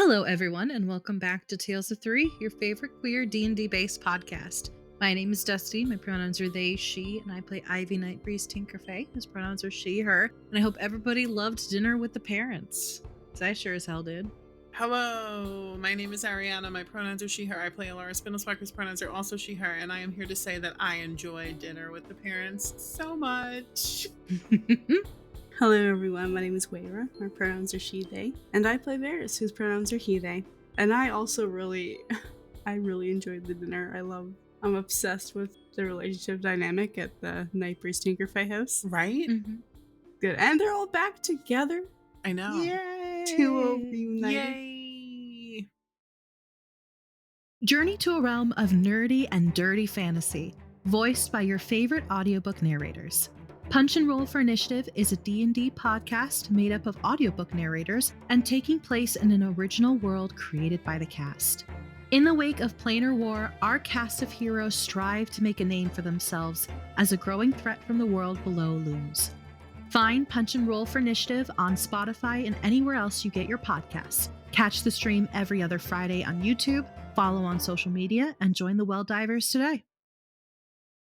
Hello, everyone, and welcome back to Tales of Three, your favorite queer D&D-based podcast. My name is Dusty, my pronouns are they, she, and I play Ivy Nightbreeze Tinkerfay. His pronouns are she, her, and I hope everybody loved dinner with the parents. Because I sure as hell did. Hello, my name is Ariana, my pronouns are she, her. I play Alara Spindlesparker's pronouns are also she, her, and I am here to say that I enjoy dinner with the parents so much. Hello everyone, my name is Wayra, my pronouns are she, they, and I play Véres, whose pronouns are he, they. And I also really enjoyed the dinner. I'm obsessed with the relationship dynamic at the Nightbreeze Tinkerfay house. Right? Mm-hmm. Good. And they're all back together. I know. Yay! Duo reunited. Yay! Journey to a realm of nerdy and dirty fantasy, voiced by your favorite audiobook narrators. Punch and Roll for Initiative is a D&D podcast made up of audiobook narrators and taking place in an original world created by the cast. In the wake of Planar War, our cast of heroes strive to make a name for themselves as a growing threat from the world below looms. Find Punch and Roll for Initiative on Spotify and anywhere else you get your podcasts. Catch the stream every other Friday on YouTube, follow on social media, and join the Well Divers today.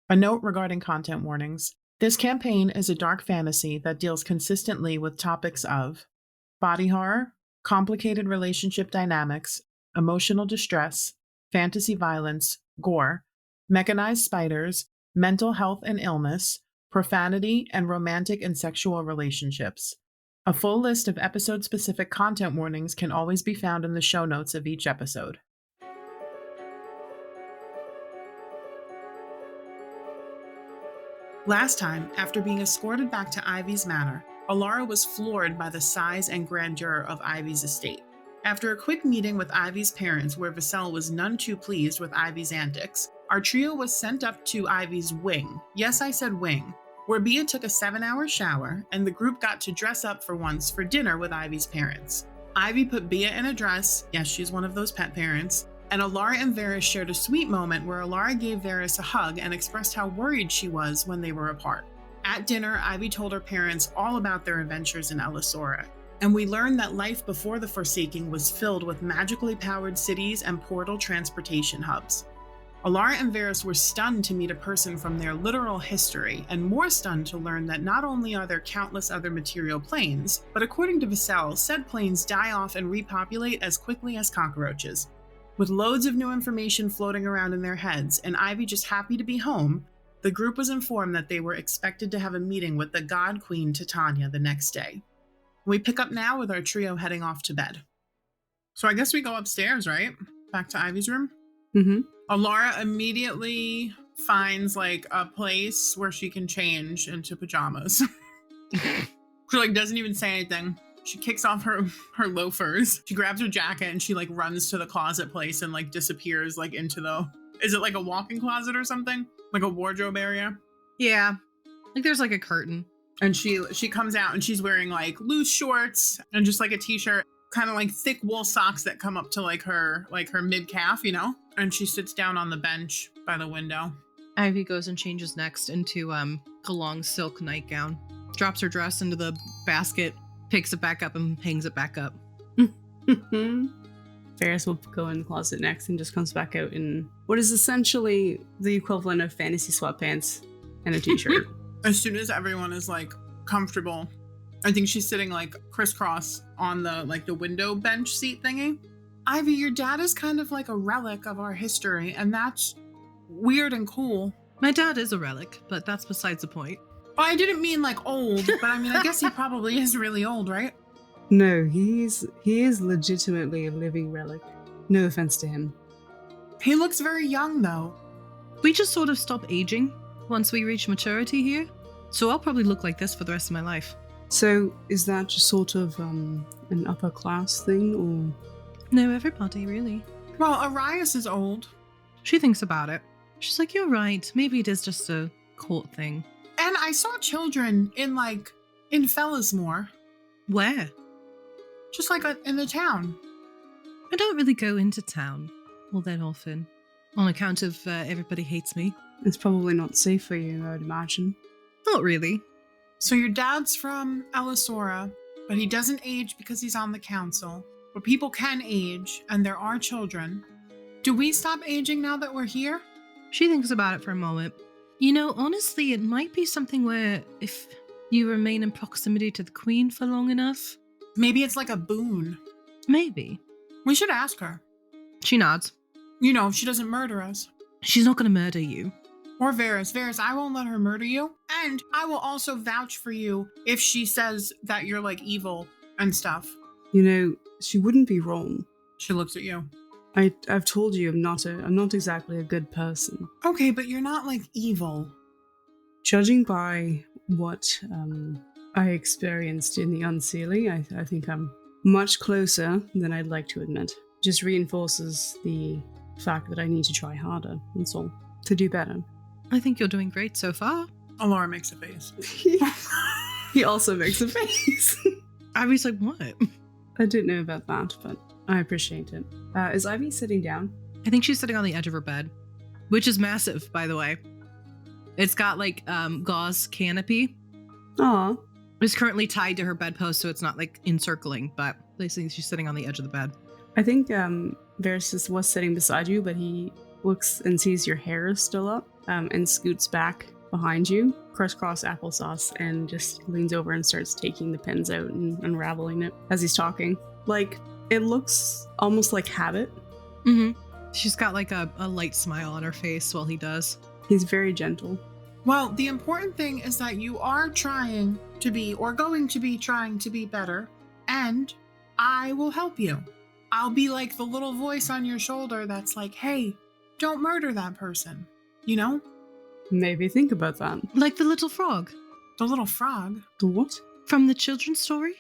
A note regarding content warnings. This campaign is a dark fantasy that deals consistently with topics of body horror, complicated relationship dynamics, emotional distress, fantasy violence, gore, mechanized spiders, mental health and illness, profanity, and romantic and sexual relationships. A full list of episode-specific content warnings can always be found in the show notes of each episode. Last time, after being escorted back to Ivy's manor, Alara was floored by the size and grandeur of Ivy's estate. After a quick meeting with Ivy's parents where Basil was none too pleased with Ivy's antics, our trio was sent up to Ivy's wing, yes I said wing, where Bea took a 7-hour shower and the group got to dress up for once for dinner with Ivy's parents. Ivy put Bea in a dress, yes she's one of those pet parents, and Alara and Véres shared a sweet moment where Alara gave Véres a hug and expressed how worried she was when they were apart. At dinner, Ivy told her parents all about their adventures in Elisora, and we learned that life before the Forsaking was filled with magically powered cities and portal transportation hubs. Alara and Véres were stunned to meet a person from their literal history, and more stunned to learn that not only are there countless other material planes, but according to Basil, said planes die off and repopulate as quickly as cockroaches. With loads of new information floating around in their heads, and Ivy just happy to be home, the group was informed that they were expected to have a meeting with the God Queen Titania the next day. We pick up now with our trio heading off to bed. So I guess we go upstairs, right? Back to Ivy's room? Mm-hmm. Alara immediately finds like a place where she can change into pajamas. She like doesn't even say anything. She kicks off her loafers. She grabs her jacket and she like runs to the closet place and like disappears like into the, is it like a walk-in closet or something? Like a wardrobe area? Yeah, like there's like a curtain. And she comes out and she's wearing like loose shorts and just like a t-shirt, kind of like thick wool socks that come up to like her mid-calf, you know? And she sits down on the bench by the window. Ivy goes and changes next into a long silk nightgown, drops her dress into the basket, picks it back up and hangs it back up. Véres will go in the closet next and just comes back out in what is essentially the equivalent of fantasy sweatpants and a t-shirt. As soon as everyone is like comfortable, I think she's sitting like crisscross on the like the window bench seat thingy. Ivy, your dad is kind of like a relic of our history, and that's weird and cool. My dad is a relic, but that's besides the point. Well, I didn't mean like old, but I mean, I guess he probably is really old, right? No, he is legitimately a living relic. No offense to him. He looks very young, though. We just sort of stop aging once we reach maturity here, so I'll probably look like this for the rest of my life. So, is that just sort of an upper class thing, or? No, everybody, really. Well, Arias is old. She thinks about it. She's like, you're right, maybe it is just a court thing. And I saw children in Fellismore. Where? Just like in the town. I don't really go into town all that often, on account of everybody hates me. It's probably not safe for you, I would imagine. Not really. So your dad's from Elisora, but he doesn't age because he's on the council. but people can age, and there are children. Do we stop aging now that we're here? She thinks about it for a moment. You know, honestly, it might be something where if you remain in proximity to the Queen for long enough. Maybe it's like a boon. Maybe. We should ask her. She nods. You know, if she doesn't murder us. She's not going to murder you. Or Véres. Véres, I won't let her murder you. And I will also vouch for you if she says that you're like evil and stuff. You know, she wouldn't be wrong. She looks at you. I've told you I'm not exactly a good person. Okay, but you're not like evil. Judging by what I experienced in the Seelie, I think I'm much closer than I'd like to admit. Just reinforces the fact that I need to try harder, that's all, to do better. I think you're doing great so far. Alara makes a face. He also makes a face. Ivy's like, what? I didn't know about that, but I appreciate it. Is Ivy sitting down? I think she's sitting on the edge of her bed, which is massive, by the way. It's got like gauze canopy. Aw. It's currently tied to her bedpost, so it's not like encircling, but basically she's sitting on the edge of the bed. I think Véres was sitting beside you, but he looks and sees your hair is still up and scoots back behind you, crisscross applesauce, and just leans over and starts taking the pins out and unraveling it as he's talking. Like, it looks almost like habit. Mm-hmm. She's got like a light smile on her face while he does. He's very gentle. Well, the important thing is that you are trying to be, or going to be trying to be better, and I will help you. I'll be like the little voice on your shoulder that's like, hey, don't murder that person, you know? Maybe think about that. Like the little frog. The little frog? The what? From the children's story?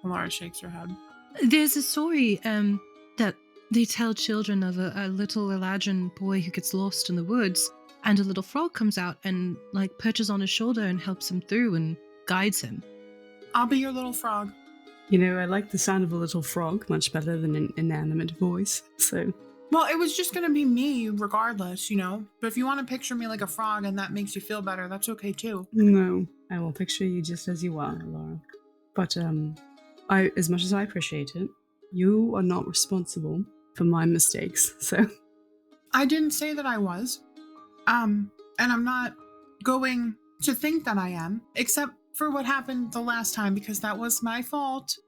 Alara shakes her head. There's a story that they tell children of a little Eladrin boy who gets lost in the woods, and a little frog comes out and like perches on his shoulder and helps him through and guides him. I'll be your little frog. You know, I like the sound of a little frog much better than an inanimate voice, so... Well, it was just gonna be me regardless, you know? But if you want to picture me like a frog and that makes you feel better, that's okay too. No, I will picture you just as you are, Laura. But, as much as I appreciate it, you are not responsible for my mistakes, so... I didn't say that I was. And I'm not going to think that I am, except for what happened the last time, because that was my fault.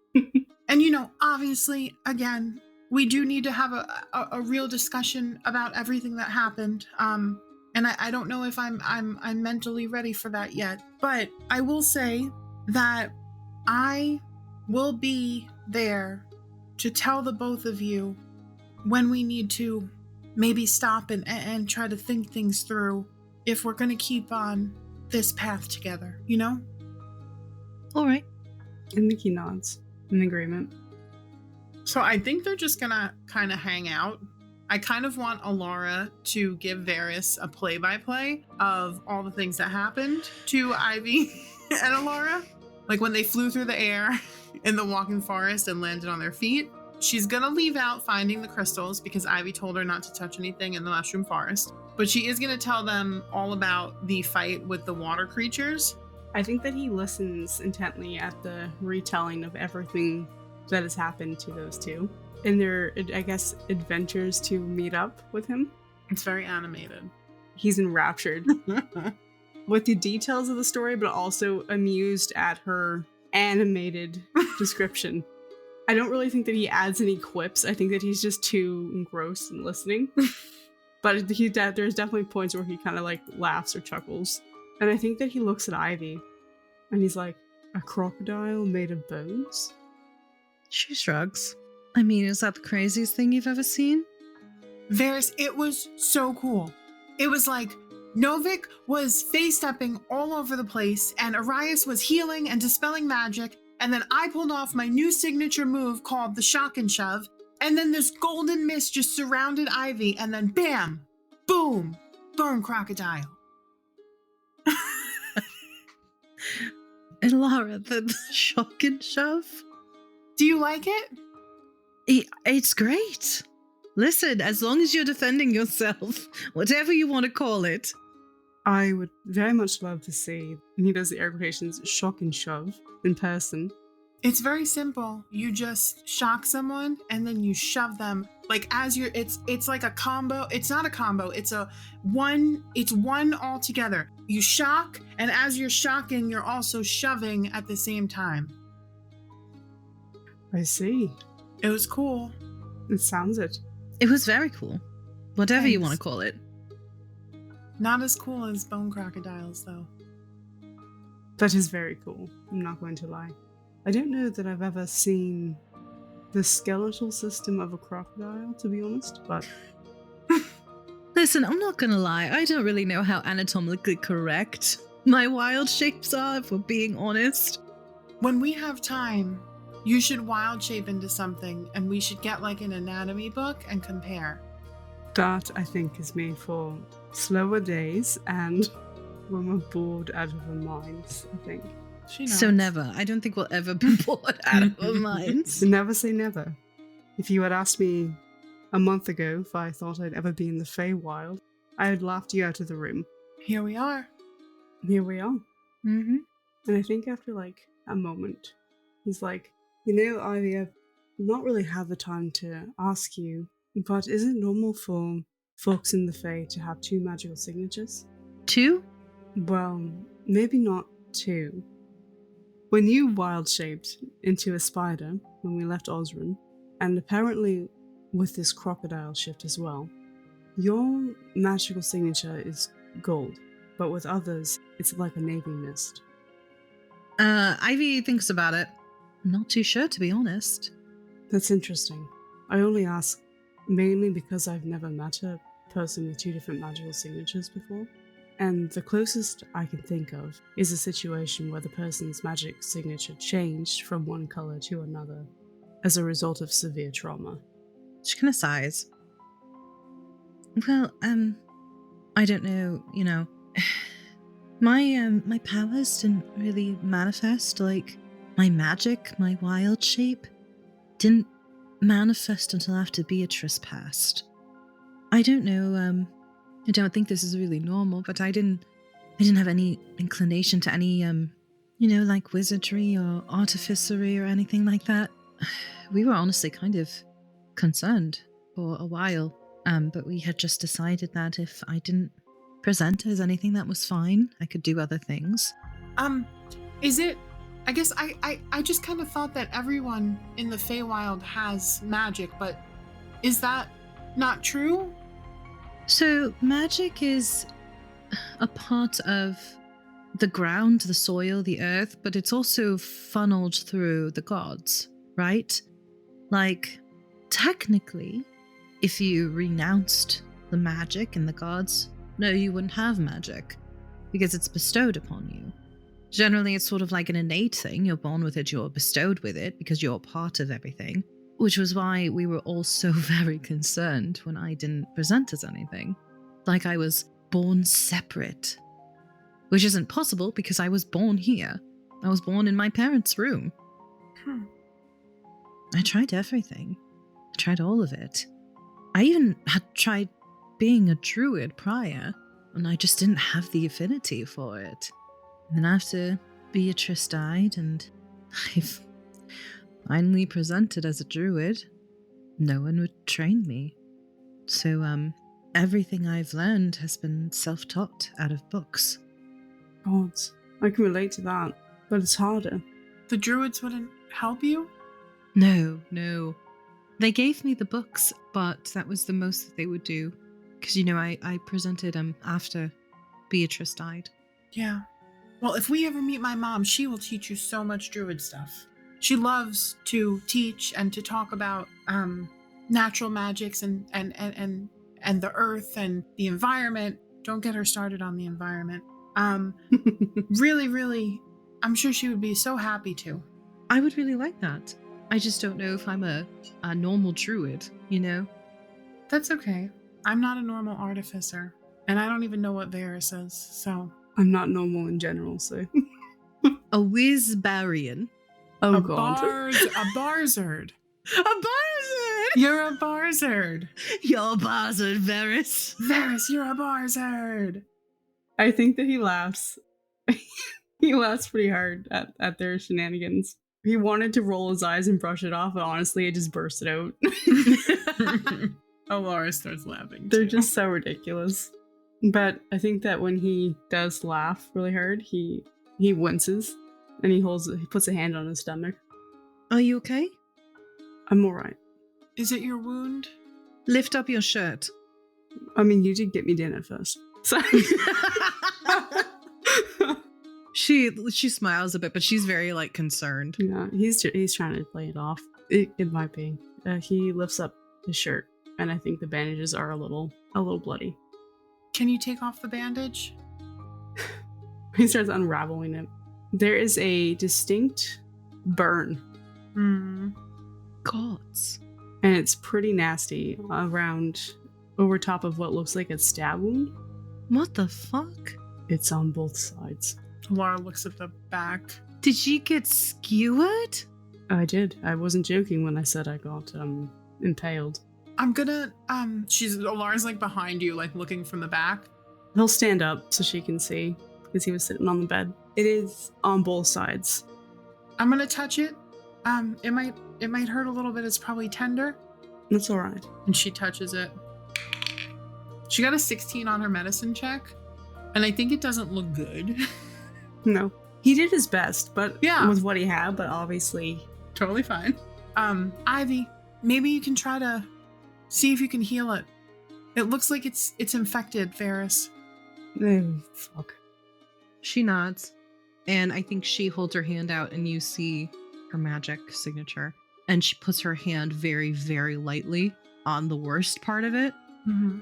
And, you know, obviously, again, we do need to have a real discussion about everything that happened. And I don't know if I'm mentally ready for that yet. But I will say that I will be there to tell the both of you when we need to maybe stop and try to think things through if we're going to keep on this path together, you know? All right. And Mickey nods in agreement. So I think they're just going to kind of hang out. I kind of want Alara to give Véres a play-by-play of all the things that happened to Ivy and Alara. Like when they flew through the air in the walking forest and landed on their feet. She's going to leave out finding the crystals because Ivy told her not to touch anything in the mushroom forest. But she is going to tell them all about the fight with the water creatures. I think that he listens intently at the retelling of everything that has happened to those two in their, I guess, adventures to meet up with him. It's very animated. He's enraptured with the details of the story, but also amused at her animated description. I don't really think that he adds any quips. I think that he's just too engrossed in listening. But there's definitely points where he kind of like laughs or chuckles. And I think that he looks at Ivy and he's like, a crocodile made of bones? She shrugs. I mean, is that the craziest thing you've ever seen? Véres, it was so cool. It was like Novik was face-stepping all over the place and Arias was healing and dispelling magic. And then I pulled off my new signature move called the shock and shove. And then this golden mist just surrounded Ivy. And then bam, boom, bone crocodile. And Laura, the shock and shove? Do you like it? It's great. Listen, as long as you're defending yourself, whatever you want to call it. I would very much love to see, and he does the air quotations, shock and shove in person. It's very simple. You just shock someone and then you shove them like as you're it's like a combo. It's not a combo. It's one all together. You shock, and as you're shocking, you're also shoving at the same time. I see. It was cool. It sounds it. It was very cool. Whatever you Thanks. want to call it. Not as cool as bone crocodiles though. That is very cool. I'm not going to lie. I don't know that I've ever seen the skeletal system of a crocodile, to be honest, but Listen, I'm not gonna lie, I don't really know how anatomically correct my wild shapes are, if we're being honest. When we have time, you should wild shape into something and we should get like an anatomy book and compare. that I think is made for slower days and when we're bored out of our minds, I think. She knows. So never. I don't think we'll ever be bored out of our minds. Never say never. If you had asked me a month ago if I thought I'd ever be in the Feywild, I had laughed you out of the room. Here we are. Here we are. Mm-hmm. And I think after like a moment, he's like, you know, Ivy, I've not really had the time to ask you, but is it normal for folks in the Fae to have 2 magical signatures? 2? Well, maybe not 2. When you wild shaped into a spider when we left Osran, and apparently with this crocodile shift as well, your magical signature is gold, but with others, it's like a navy mist. Ivy thinks about it. I'm not too sure, to be honest. That's interesting. I only ask mainly because I've never met a person with 2 different magical signatures before. And the closest I can think of is a situation where the person's magic signature changed from one color to another as a result of severe trauma. She kind of sighs. Well, I don't know, you know. My powers didn't really manifest, like, my magic, my wild shape, didn't manifest until after Beatrice passed. I don't know, I don't think this is really normal, but I didn't have any inclination to any, like wizardry or artificery or anything like that. We were honestly kind of concerned for a while, but we had just decided that if I didn't present as anything, that was fine. I could do other things. Is it... I guess I just kind of thought that everyone in the Feywild has magic, but is that not true? So, magic is a part of the ground, the soil, the earth, but it's also funneled through the gods, right? Like, technically, if you renounced the magic and the gods, no, you wouldn't have magic, because it's bestowed upon you. Generally, it's sort of like an innate thing. You're born with it, you're bestowed with it, because you're part of everything. Which was why we were all so very concerned when I didn't present as anything. Like I was born separate. Which isn't possible because I was born here. I was born in my parents' room. I tried everything. I tried all of it. I even had tried being a druid prior, and I just didn't have the affinity for it. And then after Beatrice died and I've finally presented as a druid, no one would train me. So, everything I've learned has been self-taught out of books. God, I can relate to that, but it's harder. The druids wouldn't help you? No. They gave me the books, but that was the most that they would do. Because, I presented after Beatrice died. Yeah. Well, if we ever meet my mom, she will teach you so much druid stuff. She loves to teach and to talk about natural magics and the earth and the environment. Don't get her started on the environment. Really, really, I'm sure she would be so happy to. I would really like that. I just don't know if I'm a normal druid, That's okay. I'm not a normal artificer, and I don't even know what Véres is, so... I'm not normal in general, so... A Wizbarian. Oh, a God. A Barzard. A Barzard! You're a Barzard. You're a Barzard, Véres. Véres, you're a Barzard. I think that he laughs. He laughs pretty hard at their shenanigans. He wanted to roll his eyes and brush it off, but honestly, it just bursted out. Laura starts laughing. They're too. just so ridiculous. But I think that when he does laugh really hard, he winces and he puts a hand on his stomach. Are you okay? I'm alright. Is it your wound? Lift up your shirt. I mean, you did get me dinner first. So She smiles a bit, but she's very like concerned. yeah, he's trying to play it off. It might be. He lifts up his shirt, and I think the bandages are a little bloody. Can you take off the bandage? He starts unraveling it. There is a distinct burn. Gods. And it's pretty nasty over top of what looks like a stab wound. What the fuck? It's on both sides. Laura looks at the back. Did she get skewered? I did. I wasn't joking when I said I got impaled. I'm gonna, Laura's like behind you, like looking from the back. He'll stand up so she can see, because he was sitting on the bed. It is on both sides. I'm gonna touch it. It might hurt a little bit. It's probably tender. That's alright. And she touches it. She got a 16 on her medicine check, and I think it doesn't look good. No. He did his best, but yeah, with what he had, but obviously totally fine. Ivy, maybe you can try to see if you can heal it. It looks like it's infected, Véres. Oh, fuck. She nods, and I think she holds her hand out, and you see her magic signature. And she puts her hand very, very lightly on the worst part of it. Mm-hmm.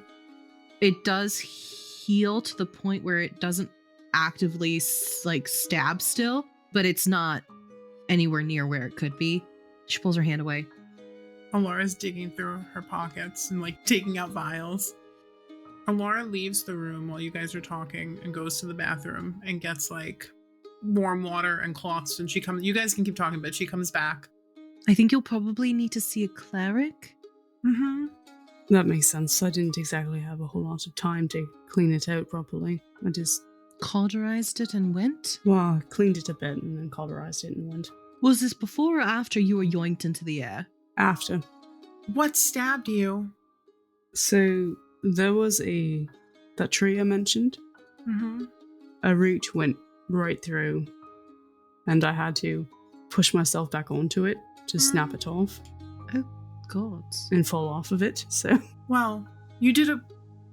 It does heal to the point where it doesn't actively like stab still, but it's not anywhere near where it could be. She pulls her hand away. Laura's digging through her pockets and like taking out vials. Laura leaves the room while you guys are talking and goes to the bathroom and gets like warm water and cloths, and you guys can keep talking, but she comes back. I think you'll probably need to see a cleric. Mm-hmm. That makes sense. I didn't exactly have a whole lot of time to clean it out properly. I just cauterized it and went? Well, I cleaned it a bit and then cauterized it and went. Was this before or after you were yoinked into the air? After. What stabbed you? So there was that tree I mentioned. Mm-hmm. A root went right through, and I had to push myself back onto it to snap it off. Oh, gods. And fall off of it, so. Well, you did a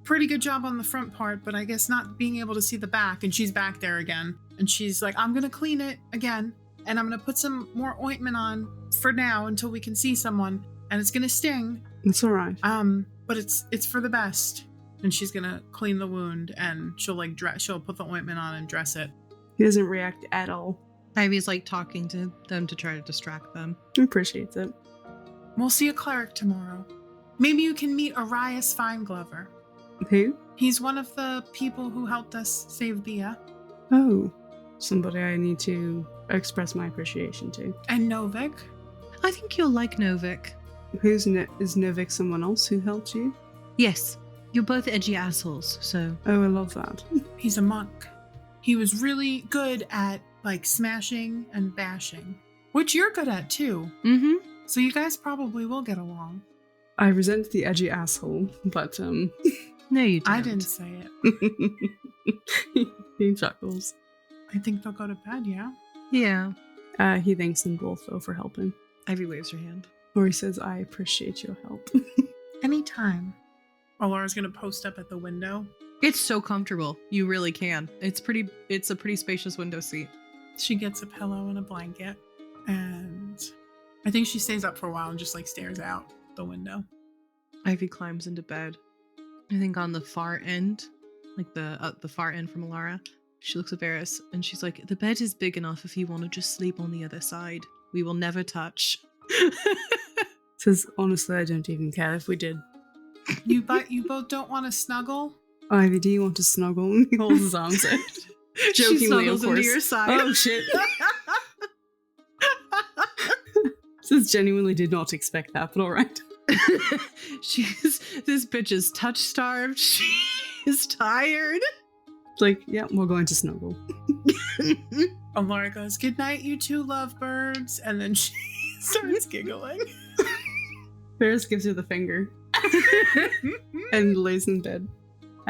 pretty good job on the front part, but I guess not being able to see the back. And she's back there again. And she's like, I'm going to clean it again. And I'm going to put some more ointment on for now until we can see someone. And it's going to sting. It's all right. But it's for the best. And she's going to clean the wound, and she'll she'll put the ointment on and dress it. He doesn't react at all. Ivy's like talking to them to try to distract them. He appreciates it. We'll see a cleric tomorrow. Maybe you can meet Arias Fineglover. Who? He's one of the people who helped us save Bia. Oh, somebody I need to express my appreciation to. And Novik. I think you'll like Novik. Is Novik someone else who helped you? Yes. You're both edgy assholes, so... Oh, I love that. He's a monk. He was really good at, smashing and bashing. Which you're good at, too. Mm-hmm. So you guys probably will get along. I resent the edgy asshole, but, No, you don't. I didn't say it. He chuckles. I think they'll go to bed, yeah? Yeah. He thanks them both, though, for helping. Ivy waves her hand. Or he says, I appreciate your help. Anytime. Laura's gonna post up at the window. It's so comfortable. You really can. It's a pretty spacious window seat. She gets a pillow and a blanket, and I think she stays up for a while and just stares out the window. Ivy climbs into bed. I think on the far end, the far end from Alara, she looks at Véres and she's like, the bed is big enough if you want to just sleep on the other side. We will never touch. Says, honestly, I don't even care if we did. You both don't want to snuggle? Ivy, do you want to snuggle? He holds his arms out. Jokingly, of course. Into your side. Oh, shit. Says, genuinely did not expect that, but alright. This bitch is touch starved. She's tired. It's like, yeah, we're going to snuggle. Laura goes, "Good night, you two lovebirds," and then she starts giggling. Véres gives her the finger and lays in bed.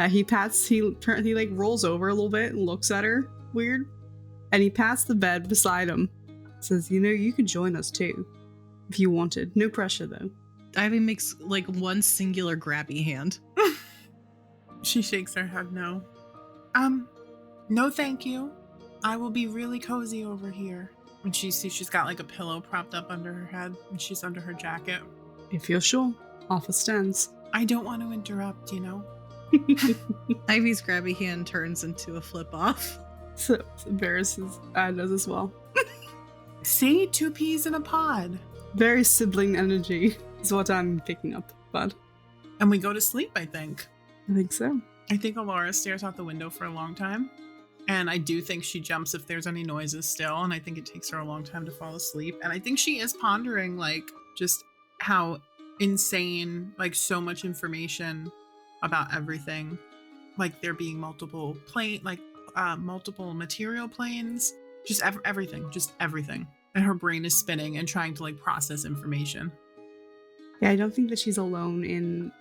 He like rolls over a little bit and looks at her weird, and he pats the bed beside him. Says, you could join us too, if you wanted. No pressure though. Ivy makes like one singular grabby hand. She shakes her head no. No thank you. I will be really cozy over here. And she sees she's got like a pillow propped up under her head, and she's under her jacket. If you're sure, offer stands. I don't want to interrupt, Ivy's grabby hand turns into a flip off. So Véres does as well. See, 2 peas in a pod. Very sibling energy is what I'm picking up, bud. And we go to sleep, I think. I think so. I think Alara stares out the window for a long time. And I do think she jumps if there's any noises still. And I think it takes her a long time to fall asleep. And I think she is pondering, like, just how insane, like, so much information about everything. Like, there being multiple multiple material planes. Just everything. Just everything. And her brain is spinning and trying to, like, process information. Yeah, I don't think that she's alone in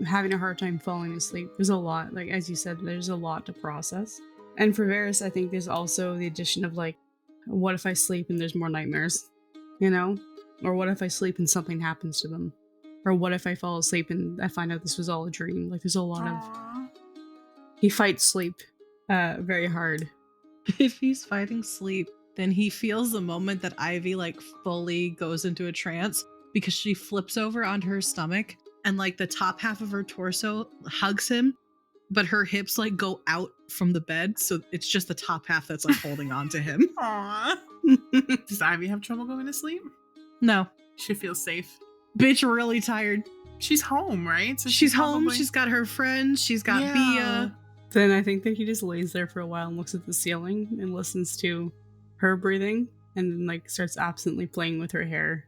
having a hard time falling asleep. There's a lot, like, as you said, there's a lot to process. And for Véres, I think there's also the addition of, like, what if I sleep and there's more nightmares? Or what if I sleep and something happens to them? Or what if I fall asleep and I find out this was all a dream? Like, there's a lot of... He fights sleep very hard. If he's fighting sleep, then he feels the moment that Ivy, like, fully goes into a trance because she flips over onto her stomach and, like, the top half of her torso hugs him, but her hips, like, go out from the bed, so it's just the top half that's, like, holding on to him. Aww. Does Ivy have trouble going to sleep? No. She feels safe. Bitch really tired. She's home, right? So she's home, she's got her friends, she's got Bia. Then I think that he just lays there for a while and looks at the ceiling and listens to her breathing and then, like, starts absently playing with her hair.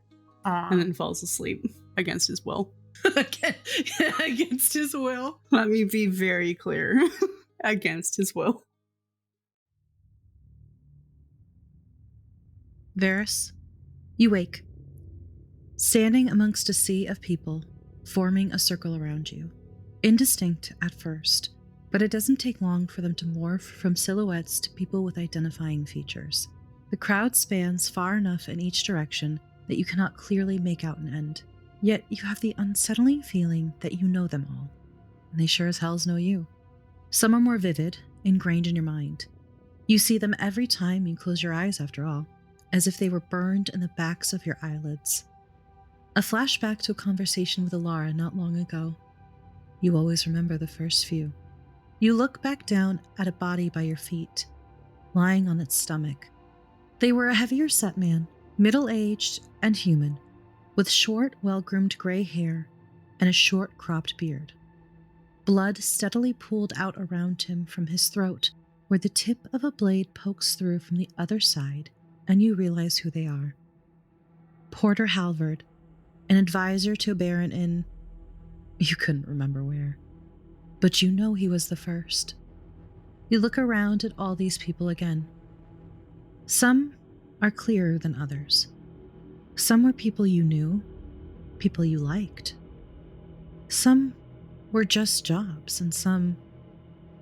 Aww. And then falls asleep against his will. Against his will. Let me be very clear. Against his will. Véres, you wake. Standing amongst a sea of people, forming a circle around you. Indistinct at first, but it doesn't take long for them to morph from silhouettes to people with identifying features. The crowd spans far enough in each direction that you cannot clearly make out an end. Yet you have the unsettling feeling that you know them all, and they sure as hells know you. Some are more vivid, ingrained in your mind. You see them every time you close your eyes, after all, as if they were burned in the backs of your eyelids. A flashback to a conversation with Alara not long ago. You always remember the first few. You look back down at a body by your feet, lying on its stomach. They were a heavier set man, middle-aged and human, with short, well-groomed gray hair and a short, cropped beard. Blood steadily pooled out around him from his throat, where the tip of a blade pokes through from the other side, and you realize who they are. Porter Halvard, an advisor to a baron in... You couldn't remember where. But you know he was the first. You look around at all these people again. Some are clearer than others. Some were people you knew, people you liked. Some were just jobs, and some,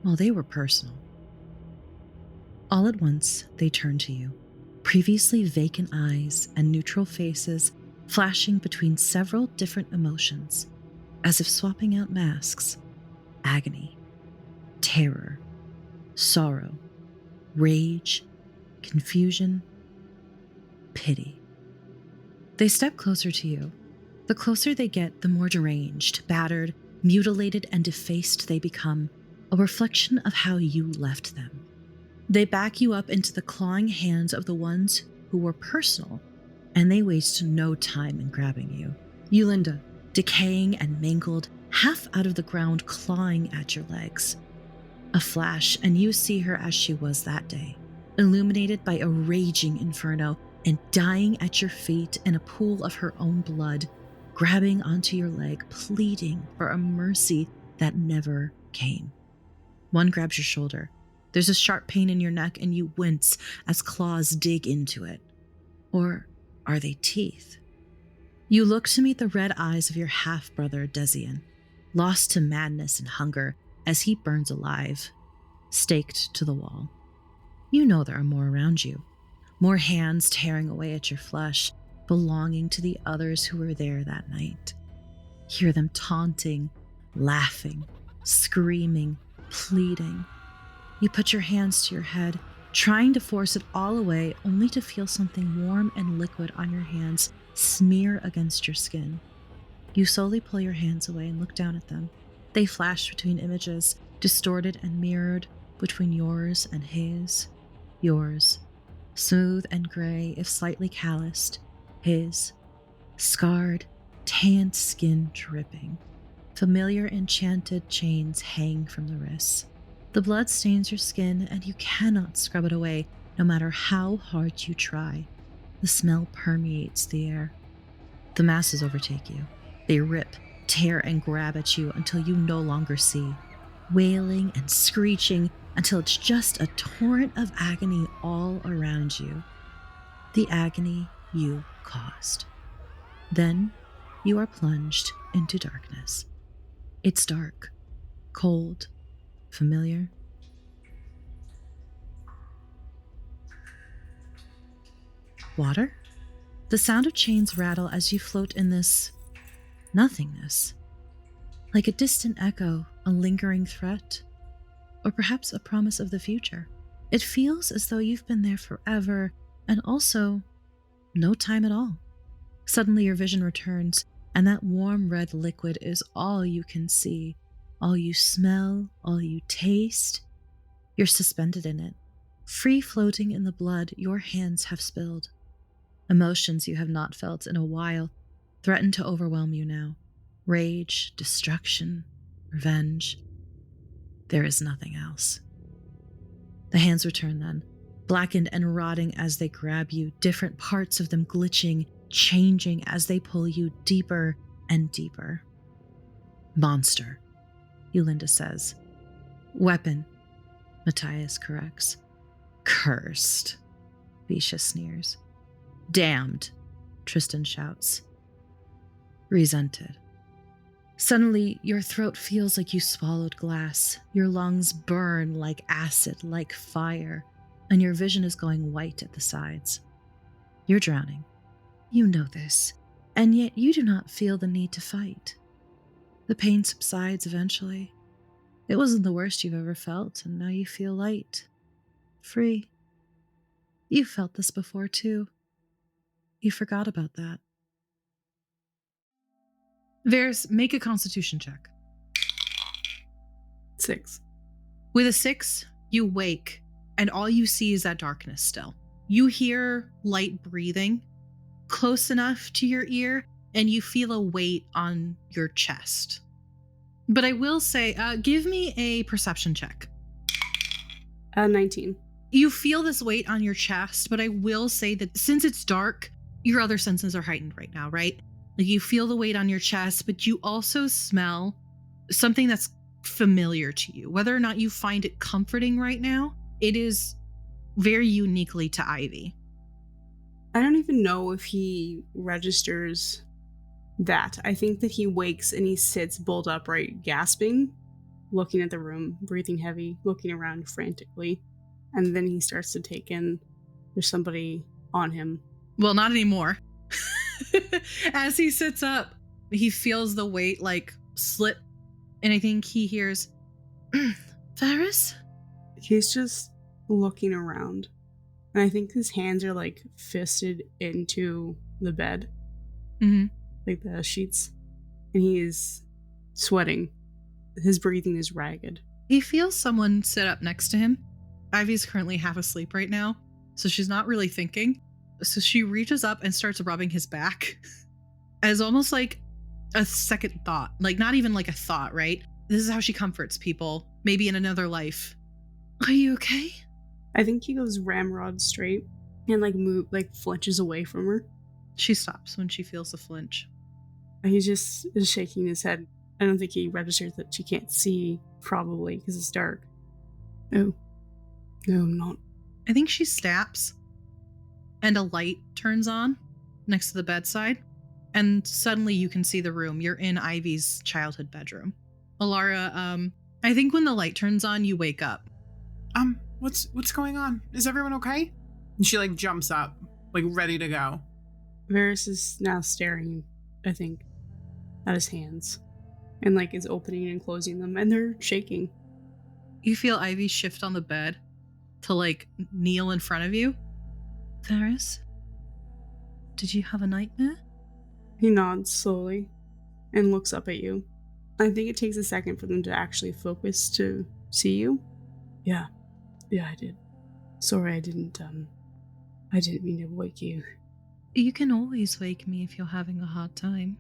well, they were personal. All at once, they turned to you, previously vacant eyes and neutral faces flashing between several different emotions, as if swapping out masks. Agony, terror, sorrow, rage, confusion, pity. They step closer to you. The closer they get, the more deranged, battered, mutilated, and defaced they become, a reflection of how you left them. They back you up into the clawing hands of the ones who were personal, and they waste no time in grabbing you. Yulinda, decaying and mangled, half out of the ground, clawing at your legs. A flash, and you see her as she was that day, illuminated by a raging inferno, and dying at your feet in a pool of her own blood, grabbing onto your leg, pleading for a mercy that never came. One grabs your shoulder, There's a sharp pain in your neck and you wince as claws dig into it. Or are they teeth? You look to meet the red eyes of your half-brother Desian, lost to madness and hunger as he burns alive, staked to the wall. You know there are more around you, more hands tearing away at your flesh, belonging to the others who were there that night. Hear them taunting, laughing, screaming, pleading. You put your hands to your head, trying to force it all away, only to feel something warm and liquid on your hands smear against your skin. You slowly pull your hands away and look down at them. They flash between images, distorted and mirrored, between yours and his. Yours, smooth and gray if slightly calloused. His, scarred, tanned skin dripping. Familiar enchanted chains hang from the wrists. The blood stains your skin and you cannot scrub it away, no matter how hard you try. The smell permeates the air. The masses overtake you. They rip, tear, and grab at you until you no longer see, wailing and screeching until it's just a torrent of agony all around you. The agony you caused. Then you are plunged into darkness. It's dark, cold, familiar. Water? The sound of chains rattle as you float in this nothingness. Like a distant echo, a lingering threat, or perhaps a promise of the future. It feels as though you've been there forever, and also no time at all. Suddenly your vision returns, and that warm red liquid is all you can see, all you smell, all you taste. You're suspended in it, free floating in the blood your hands have spilled. Emotions you have not felt in a while threaten to overwhelm you now. Rage, destruction, revenge. There is nothing else. The hands return then, blackened and rotting as they grab you, different parts of them glitching, changing as they pull you deeper and deeper. Monster, Eulinda says. Weapon, Matthias corrects. Cursed, Visha sneers. Damned, Tristan shouts. Resented. Suddenly, your throat feels like you swallowed glass. Your lungs burn like acid, like fire, and your vision is going white at the sides. You're drowning. You know this, and yet you do not feel the need to fight. The pain subsides eventually. It wasn't the worst you've ever felt, and now you feel light, free. You felt this before, too. You forgot about that. Véres, make a constitution check. 6. With a 6, you wake, and all you see is that darkness still. You hear light breathing, close enough to your ear, and you feel a weight on your chest. But I will say, give me a perception check. 19. You feel this weight on your chest, but I will say that since it's dark, your other senses are heightened right now, right? Like you feel the weight on your chest, but you also smell something that's familiar to you. Whether or not you find it comforting right now, it is very uniquely to Ivy. I don't even know if he registers that. I think that he wakes and he sits bolt upright, gasping, looking at the room, breathing heavy, looking around frantically. And then he starts to take in there's somebody on him. Well, not anymore. As he sits up, he feels the weight like slip, and I think he hears, Véres? He's just looking around. And I think his hands are like fisted into the bed. Mm-hmm. Like the sheets. And he is sweating. His breathing is ragged. He feels someone sit up next to him. Ivy's currently half asleep right now, so she's not really thinking. So she reaches up and starts rubbing his back as almost like a second thought. Like not even like a thought, right? This is how she comforts people, maybe in another life. Are you okay? I think he goes ramrod straight and like flinches away from her. She stops when she feels the flinch. And he just is shaking his head. I don't think he registers that she can't see, probably, because it's dark. Oh. No, I'm not. I think she snaps, and a light turns on next to the bedside, and suddenly you can see the room. You're in Ivy's childhood bedroom. Alara, I think when the light turns on, you wake up. What's going on? Is everyone okay? And she jumps up, ready to go. Véres is now staring, I think, at his hands, and is opening and closing them, and they're shaking. You feel Ivy shift on the bed to kneel in front of you. Véres, did you have a nightmare? He nods slowly and looks up at you. I think it takes a second for them to actually focus to see you. Yeah, I did. Sorry, I didn't mean to wake you. You can always wake me if you're having a hard time.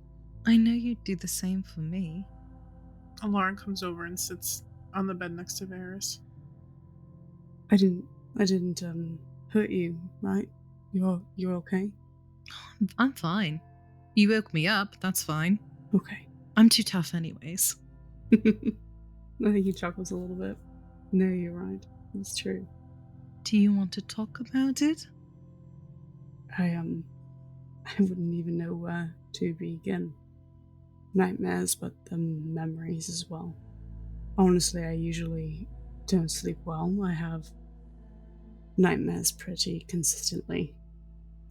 I know you'd do the same for me. Alara comes over and sits on the bed next to Véres. I didn't hurt you, right? You're okay? I'm fine. You woke me up, that's fine. Okay. I'm too tough anyways. I think he chuckles a little bit. No, you're right. It's true. Do you want to talk about it? I wouldn't even know where to begin. Nightmares, but memories as well. Honestly, I usually don't sleep well. I have nightmares pretty consistently.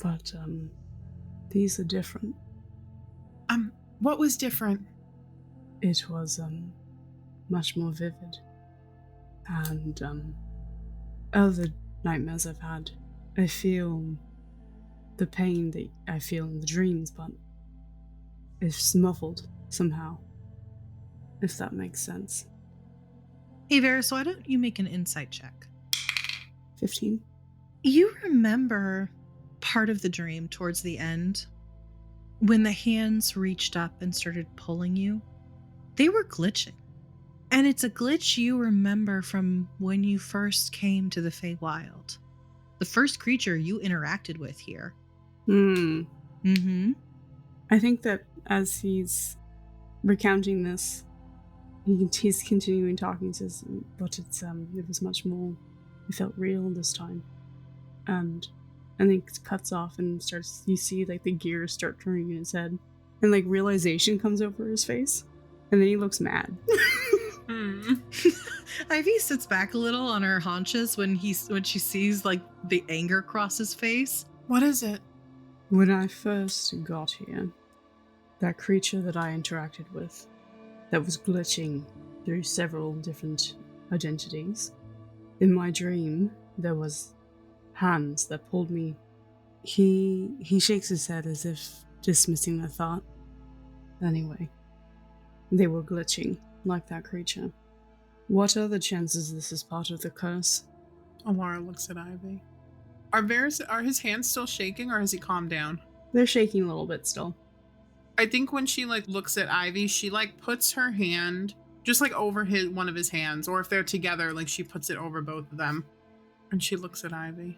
But, these are different. What was different? It was, much more vivid. And, other nightmares I've had, I feel the pain that I feel in the dreams, but it's muffled somehow. If that makes sense. Hey, Véres, why don't you make an insight check? 15. You remember part of the dream towards the end when the hands reached up and started pulling you? They were glitching. And it's a glitch you remember from when you first came to the Feywild. The first creature you interacted with here. I think that as he's recounting this, he's continuing talking, says, but it was much more, it felt real this time. And then it cuts off and starts, you see the gears start turning in his head, and realization comes over his face, and then he looks mad. Ivy sits back a little on her haunches when she sees the anger across his face. What is it? When I first got here, that creature that I interacted with, that was glitching through several different identities, in my dream there was hands that pulled me. He shakes his head as if dismissing the thought. Anyway, they were glitching like that creature. What are the chances this is part of the curse? Alara looks at Ivy. Are his hands still shaking, or has he calmed down? They're shaking a little bit still. I think when she looks at Ivy, she puts her hand just over one of his hands, or if they're together, she puts it over both of them. And she looks at Ivy.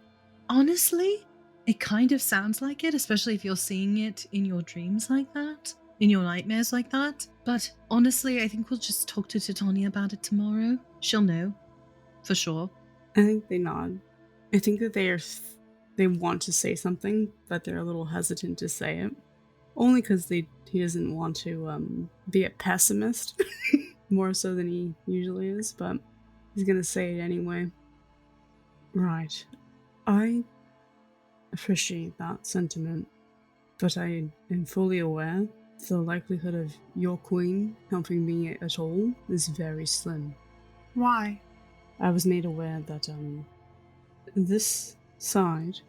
Honestly, it kind of sounds like it, especially if you're seeing it in your dreams like that, in your nightmares like that. But honestly, I think we'll just talk to Titania about it tomorrow. She'll know, for sure. I think they nod. I think that they want to say something, but they're a little hesitant to say it. Only because he doesn't want to be a pessimist, more so than he usually is, but he's gonna say it anyway. Right. I appreciate that sentiment, but I am fully aware the likelihood of your queen helping me at all is very slim. Why? I was made aware that this side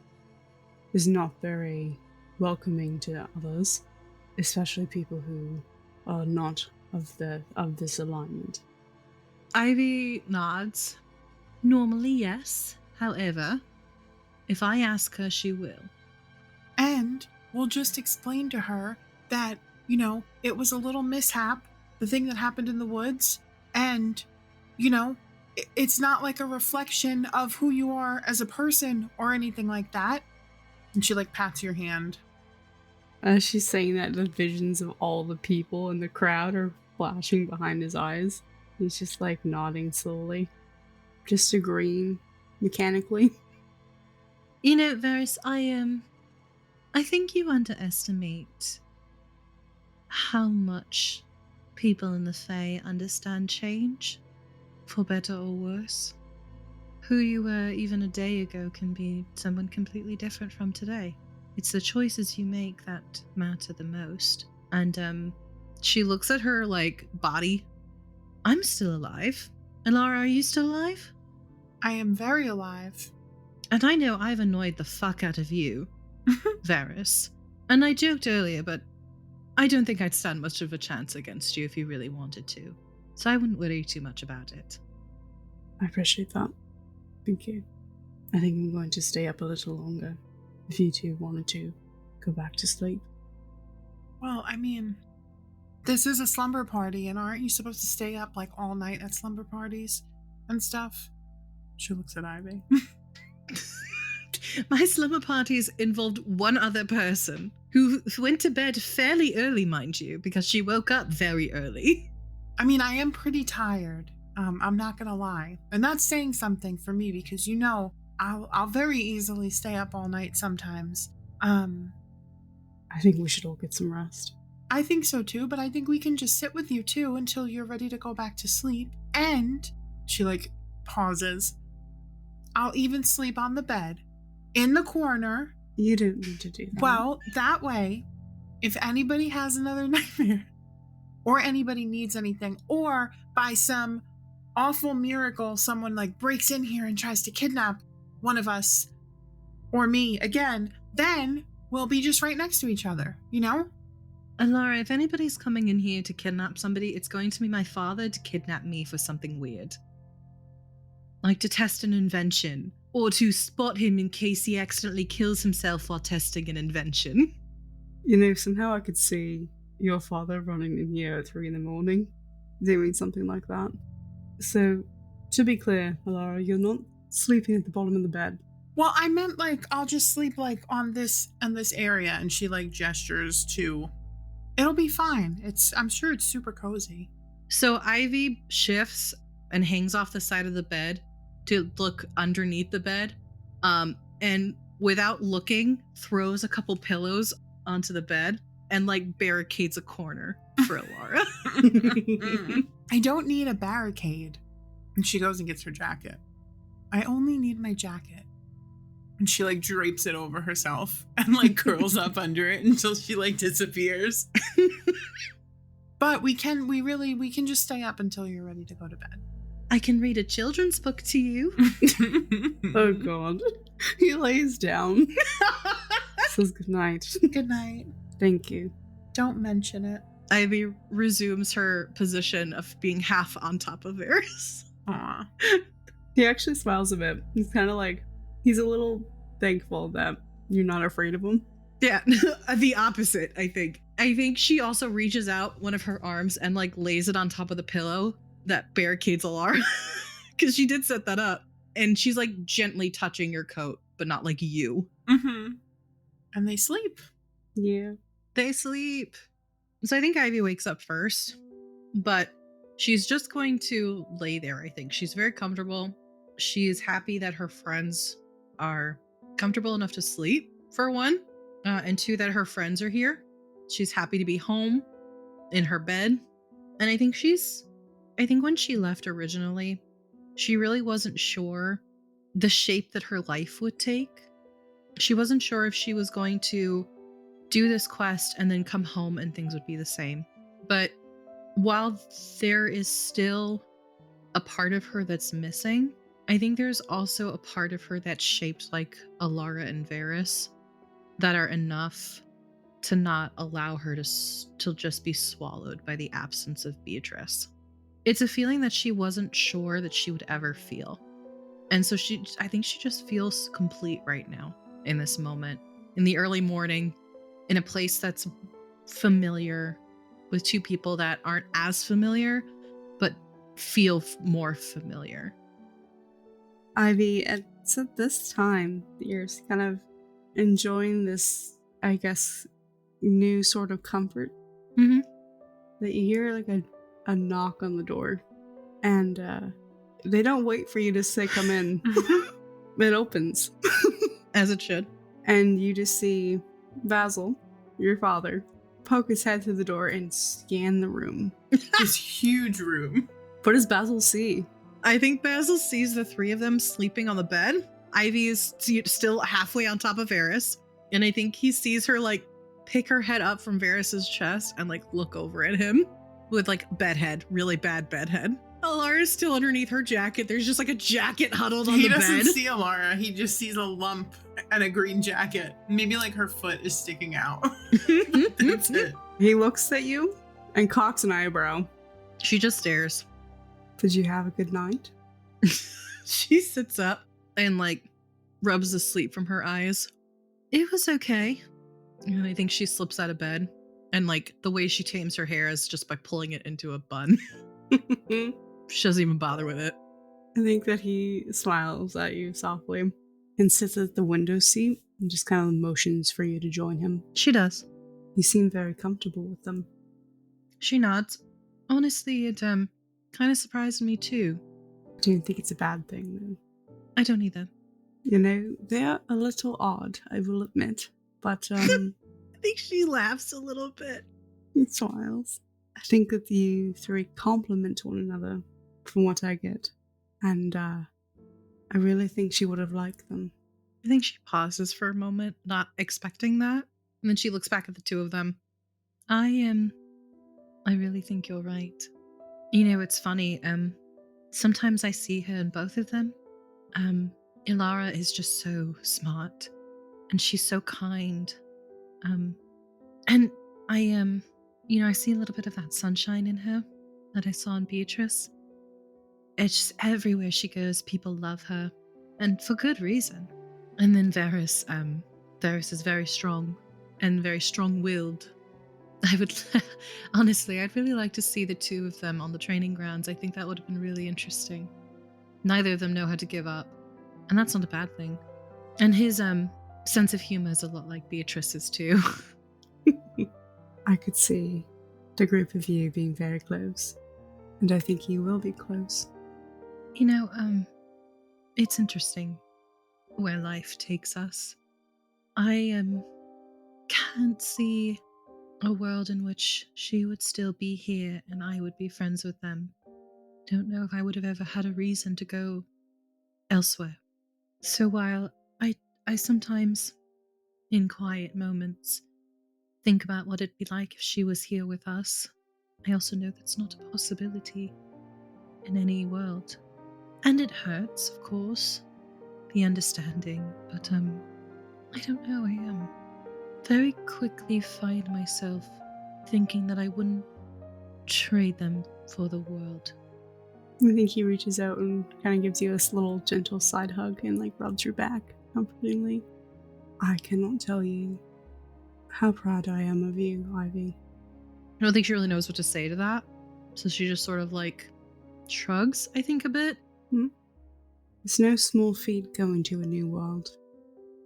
is not very welcoming to others, especially people who are not of this alignment. Ivy nods. Normally, yes. However, if I ask her, she will. And we'll just explain to her that, it was a little mishap, the thing that happened in the woods, and, it's not a reflection of who you are as a person or anything like that. And she pats your hand. As she's saying that, the visions of all the people in the crowd are flashing behind his eyes. He's just nodding slowly, just agreeing. mechanically. You know, Véres, I think you underestimate how much people in the Fae understand change, for better or worse. Who you were even a day ago can be someone completely different from today. It's the choices you make that matter the most. And she looks at her, like, body. I'm still alive. Alara, are you still alive? I am very alive. And I know I've annoyed the fuck out of you, Véres. And I joked earlier, but I don't think I'd stand much of a chance against you if you really wanted to. So I wouldn't worry too much about it. I appreciate that. Thank you. I think I'm going to stay up a little longer if you two wanted to go back to sleep. Well, I mean, this is a slumber party, and aren't you supposed to stay up like all night at slumber parties and stuff? She looks at Ivy. My slumber parties involved one other person who went to bed fairly early, mind you, because she woke up very early. I mean, I am pretty tired. I'm not gonna lie, and that's saying something for me because I'll very easily stay up all night sometimes. I think we should all get some rest. I think so too, but I think we can just sit with you too until you're ready to go back to sleep. And she pauses. I'll even sleep on the bed in the corner. You don't need to do that. Well, that way, if anybody has another nightmare, or anybody needs anything, or by some awful miracle someone breaks in here and tries to kidnap one of us or me again, then we'll be just right next to each other, you know? Alara, if anybody's coming in here to kidnap somebody, it's going to be my father to kidnap me for something weird. Like to test an invention, or to spot him in case he accidentally kills himself while testing an invention. You know, somehow I could see your father running in here at 3 a.m, doing something like that. So, to be clear, Alara, you're not sleeping at the bottom of the bed. Well, I meant I'll just sleep on this area, and she gestures to. It'll be fine. I'm sure it's super cozy. So Ivy shifts and hangs off the side of the bed to look underneath the bed, and without looking, throws a couple pillows onto the bed and barricades a corner for Alara. I don't need a barricade. And she goes and gets her jacket. I only need my jacket. And she drapes it over herself and curls up under it until she disappears. But we can just stay up until you're ready to go to bed. I can read a children's book to you. Oh god. He lays down. Says good night. Good night. Thank you. Don't mention it. Ivy resumes her position of being half on top of Véres. Aw. He actually smiles a bit. He's kind of he's a little thankful that you're not afraid of him. Yeah, the opposite, I think. I think she also reaches out one of her arms and lays it on top of the pillow that barricades Alara. Because she did set that up. And she's gently touching your coat, but not you. Mm-hmm. And they sleep. Yeah. They sleep. So I think Ivy wakes up first, but she's just going to lay there, I think. She's very comfortable. She is happy that her friends are comfortable enough to sleep, for one, and two, that her friends are here. She's happy to be home in her bed. And I think when she left originally, she really wasn't sure the shape that her life would take. She wasn't sure if she was going to do this quest and then come home and things would be the same. But while there is still a part of her that's missing, I think there's also a part of her that's shaped like Alara and Véres that are enough to not allow her to just be swallowed by the absence of Beatrice. It's a feeling that she wasn't sure that she would ever feel. And so I think she just feels complete right now in this moment, in the early morning, in a place that's familiar with two people that aren't as familiar, but feel more familiar. Ivy, it's at this time that you're kind of enjoying this, I guess, new sort of comfort. Mm-hmm. That you hear a knock on the door. And they don't wait for you to say come in. It opens. As it should. And you just see Basil, your father, poke his head through the door and scan the room. This huge room. What does Basil see? I think Basil sees the three of them sleeping on the bed. Ivy is still halfway on top of Véres. And I think he sees her like pick her head up from Varys' chest and like look over at him with like bedhead, really bad bedhead. Alara's still underneath her jacket. There's just like a jacket huddled on the bed. He doesn't see Alara. He just sees a lump and a green jacket. Maybe like her foot is sticking out. That's it. He looks at you and cocks an eyebrow. She just stares. Did you have a good night? She sits up and like rubs the sleep from her eyes. It was okay. And I think she slips out of bed. And like the way she tames her hair is just by pulling it into a bun. She doesn't even bother with it. I think that he smiles at you softly and sits at the window seat and just kind of motions for you to join him. She does. You seem very comfortable with them. She nods. Honestly, it kind of surprised me too. I don't think it's a bad thing, though. I don't either. You know, they're a little odd, I will admit. But, I think she laughs a little bit. he smiles. I think that you three complement one another, from what I get. And, I really think she would have liked them. I think she pauses for a moment, not expecting that. And then she looks back at the two of them. I really think you're right. You know, it's funny, sometimes I see her in both of them. Alara is just so smart. And she's so kind. And I, I see a little bit of that sunshine in her that I saw in Beatrice. It's just everywhere she goes, people love her. And for good reason. And then Véres is very strong and very strong-willed. Honestly, I'd really like to see the two of them on the training grounds. I think that would have been really interesting. Neither of them know how to give up. And that's not a bad thing. And his, sense of humor is a lot like Beatrice's too. I could see the group of you being very close. And I think you will be close. You know, it's interesting where life takes us. I can't see a world in which she would still be here and I would be friends with them. Don't know if I would have ever had a reason to go elsewhere. So while I sometimes, in quiet moments, think about what it'd be like if she was here with us, I also know that's not a possibility in any world. And it hurts, of course, the understanding, but I don't know, I very quickly find myself thinking that I wouldn't trade them for the world. I think he reaches out and kind of gives you this little gentle side hug and like rubs your back comfortingly. I cannot tell you how proud I am of you, Ivy. I don't think she really knows what to say to that, so she just sort of like shrugs, I think, a bit. It's no small feat going to a new world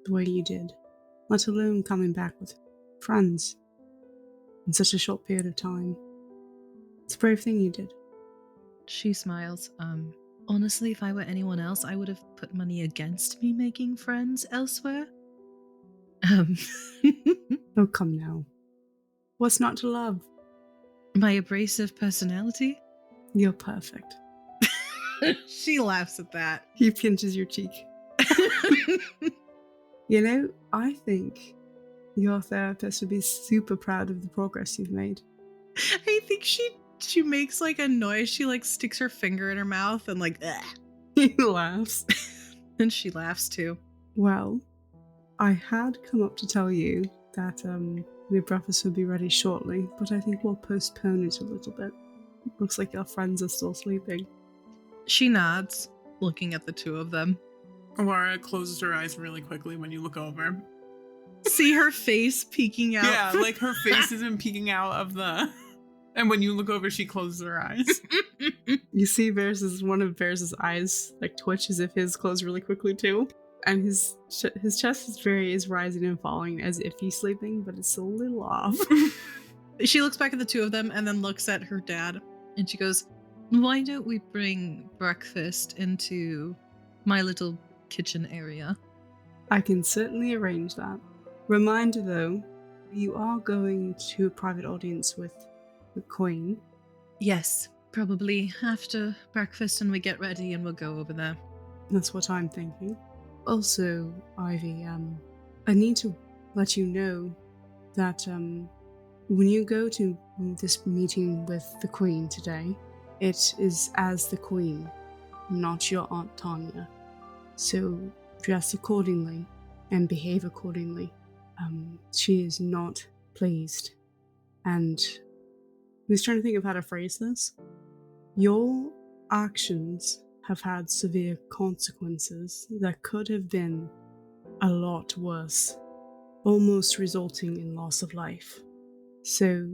the way you did, let alone coming back with friends in such a short period of time. It's a brave thing you did. She smiles. Honestly, if I were anyone else, I would have put money against me making friends elsewhere. Oh, come now. What's not to love? My abrasive personality? You're perfect. She laughs at that. He pinches your cheek. You know, I think your therapist would be super proud of the progress you've made. I think she makes like a noise. She like sticks her finger in her mouth and like, ugh. He laughs. And she laughs too. Well, I had come up to tell you that the breakfast will be ready shortly, but I think we'll postpone it a little bit. Looks like your friends are still sleeping. She nods, looking at the two of them. Alara closes her eyes really quickly when you look over. See her face peeking out. Yeah, like her face isn't peeking out of the... And when you look over, she closes her eyes. You see one of Véres' eyes like twitch as if his closed really quickly too. And his chest is rising and falling as if he's sleeping, but it's a little off. She looks back at the two of them and then looks at her dad. And she goes, why don't we bring breakfast into my little kitchen area. I can certainly arrange that. Reminder though, you are going to a private audience with the Queen. Yes, probably after breakfast and we get ready and we'll go over there. That's what I'm thinking. Also, Ivy, I need to let you know that when you go to this meeting with the Queen today, it is as the Queen, not your Aunt Tanya. So dress accordingly and behave accordingly. She is not pleased. And I was trying to think of how to phrase this. Your actions have had severe consequences that could have been a lot worse, almost resulting in loss of life. So,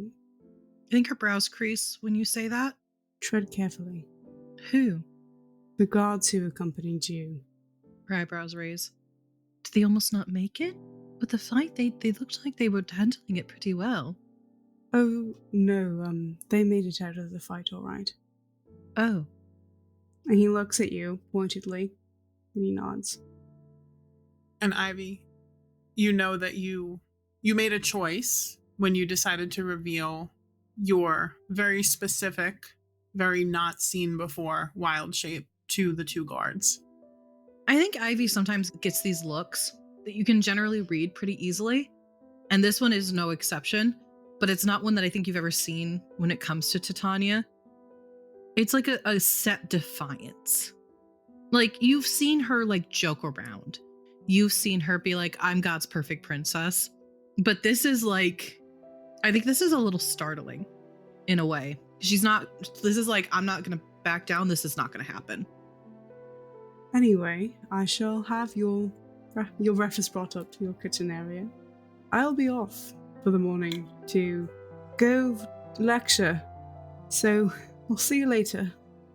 I think her brows crease when you say that. tread carefully. Who? The guards who accompanied you. Her eyebrows raise. Did they almost not make it? But the fight, they looked like they were handling it pretty well. Oh, no, they made it out of the fight all right. Oh. And he looks at you pointedly, and he nods. And Ivy, you know that you made a choice when you decided to reveal your very specific, very not seen before wild shape to the two guards. I think Ivy sometimes gets these looks that you can generally read pretty easily, and this one is no exception, but it's not one that I think you've ever seen when it comes to Titania. It's like a set defiance. Like, you've seen her, like, joke around. You've seen her be like, I'm God's perfect princess. But this is like, I think this is a little startling in a way. This is like, I'm not going to back down. This is not going to happen. Anyway, I shall have your breakfast brought up to your kitchen area. I'll be off for the morning to go lecture. So, I'll see you later.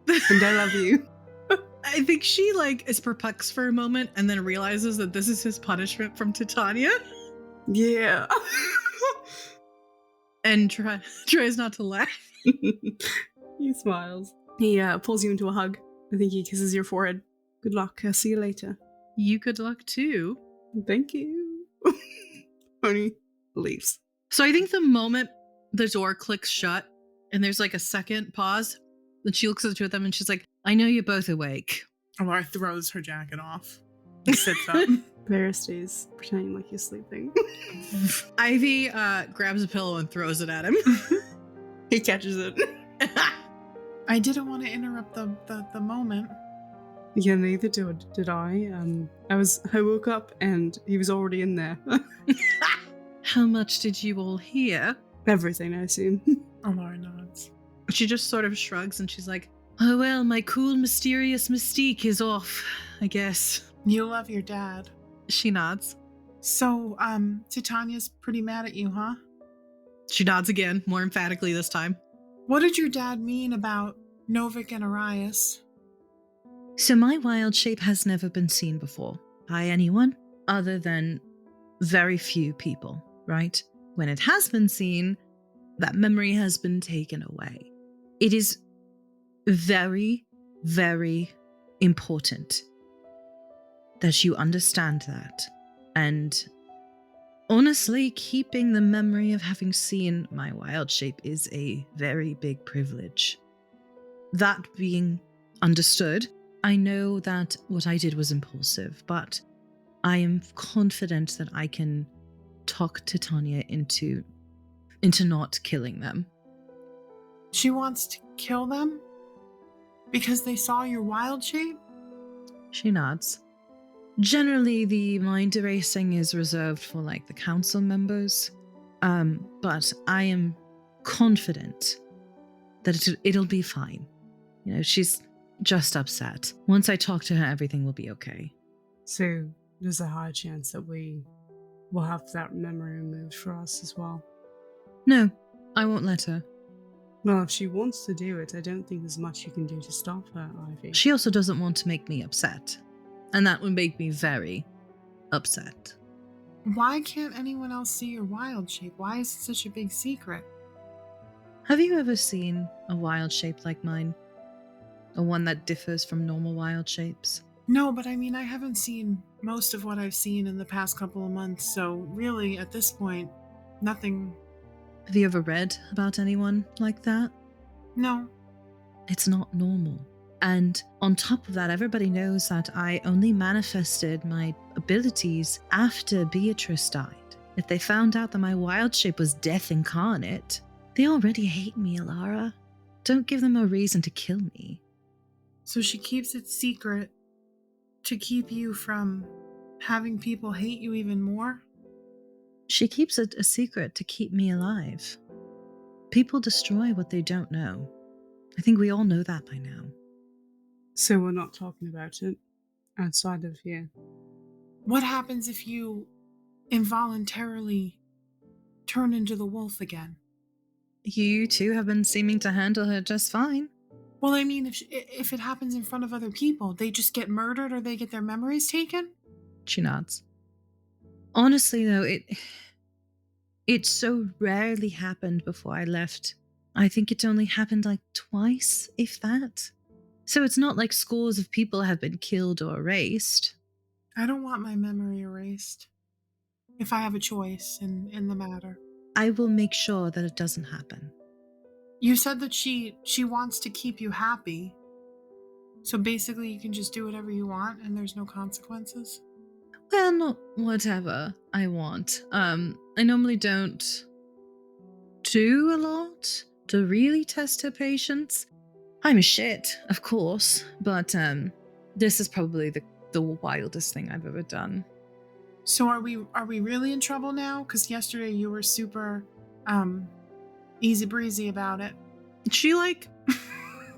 And I love you. I think she, like, is perplexed for a moment and then realizes that this is his punishment from Titania. Yeah. And tries not to laugh. He smiles. He pulls you into a hug. I think he kisses your forehead. Good luck. I'll see you later. You good luck too. Thank you. Honey leaves. So I think the moment the door clicks shut and there's like a second pause, then she looks at the two of them and she's like, I know you're both awake. Laura throws her jacket off and sits up. Véres stays pretending like he's sleeping. Ivy grabs a pillow and throws it at him. He catches it. I didn't want to interrupt the moment. Yeah, neither did I. I woke up and he was already in there. How much did you all hear? Everything, I assume. Laura nods. She just sort of shrugs and she's like, oh well, my cool, mysterious mystique is off, I guess. You love your dad. She nods. So, Titania's pretty mad at you, huh? She nods again, more emphatically this time. What did your dad mean about Novik and Arias? So my wild shape has never been seen before by anyone other than very few people, right? When it has been seen, that memory has been taken away. It is very, very important that you understand that. And honestly, keeping the memory of having seen my wild shape is a very big privilege. That being understood, I know that what I did was impulsive, but I am confident that I can talk Titania into not killing them. She wants to kill them? Because they saw your wild shape? She nods. Generally, the mind erasing is reserved for, like, the council members, but I am confident that it'll be fine. You know, she's just upset. Once I talk to her, everything will be okay. So, there's a high chance that we will have that memory removed for us as well. No, I won't let her. Well, if she wants to do it, I don't think there's much you can do to stop her, Ivy. She also doesn't want to make me upset, and that would make me very upset. Why can't anyone else see your wild shape? Why is it such a big secret? Have you ever seen a wild shape like mine? Or one that differs from normal wild shapes? No, but I mean, I haven't seen most of what I've seen in the past couple of months, so really, at this point, nothing. Have you ever read about anyone like that? No. It's not normal. And on top of that, everybody knows that I only manifested my abilities after Beatrice died. If they found out that my wild shape was death incarnate, they already hate me, Alara. Don't give them a reason to kill me. So she keeps it secret to keep you from having people hate you even more? She keeps it a secret to keep me alive. People destroy what they don't know. I think we all know that by now. So we're not talking about it outside of here. What happens if you involuntarily turn into the wolf again? You two have been seeming to handle her just fine. Well, I mean, if it happens in front of other people, they just get murdered or they get their memories taken? She nods. Honestly, though, it so rarely happened before I left. I think it only happened like twice, if that. So it's not like scores of people have been killed or erased. I don't want my memory erased. If I have a choice in the matter. I will make sure that it doesn't happen. You said that she wants to keep you happy. So basically you can just do whatever you want and there's no consequences? Well, not whatever I want. I normally don't do a lot to really test her patience. I'm a shit, of course, but this is probably the wildest thing I've ever done. So are we really in trouble now? Because yesterday you were super easy breezy about it. She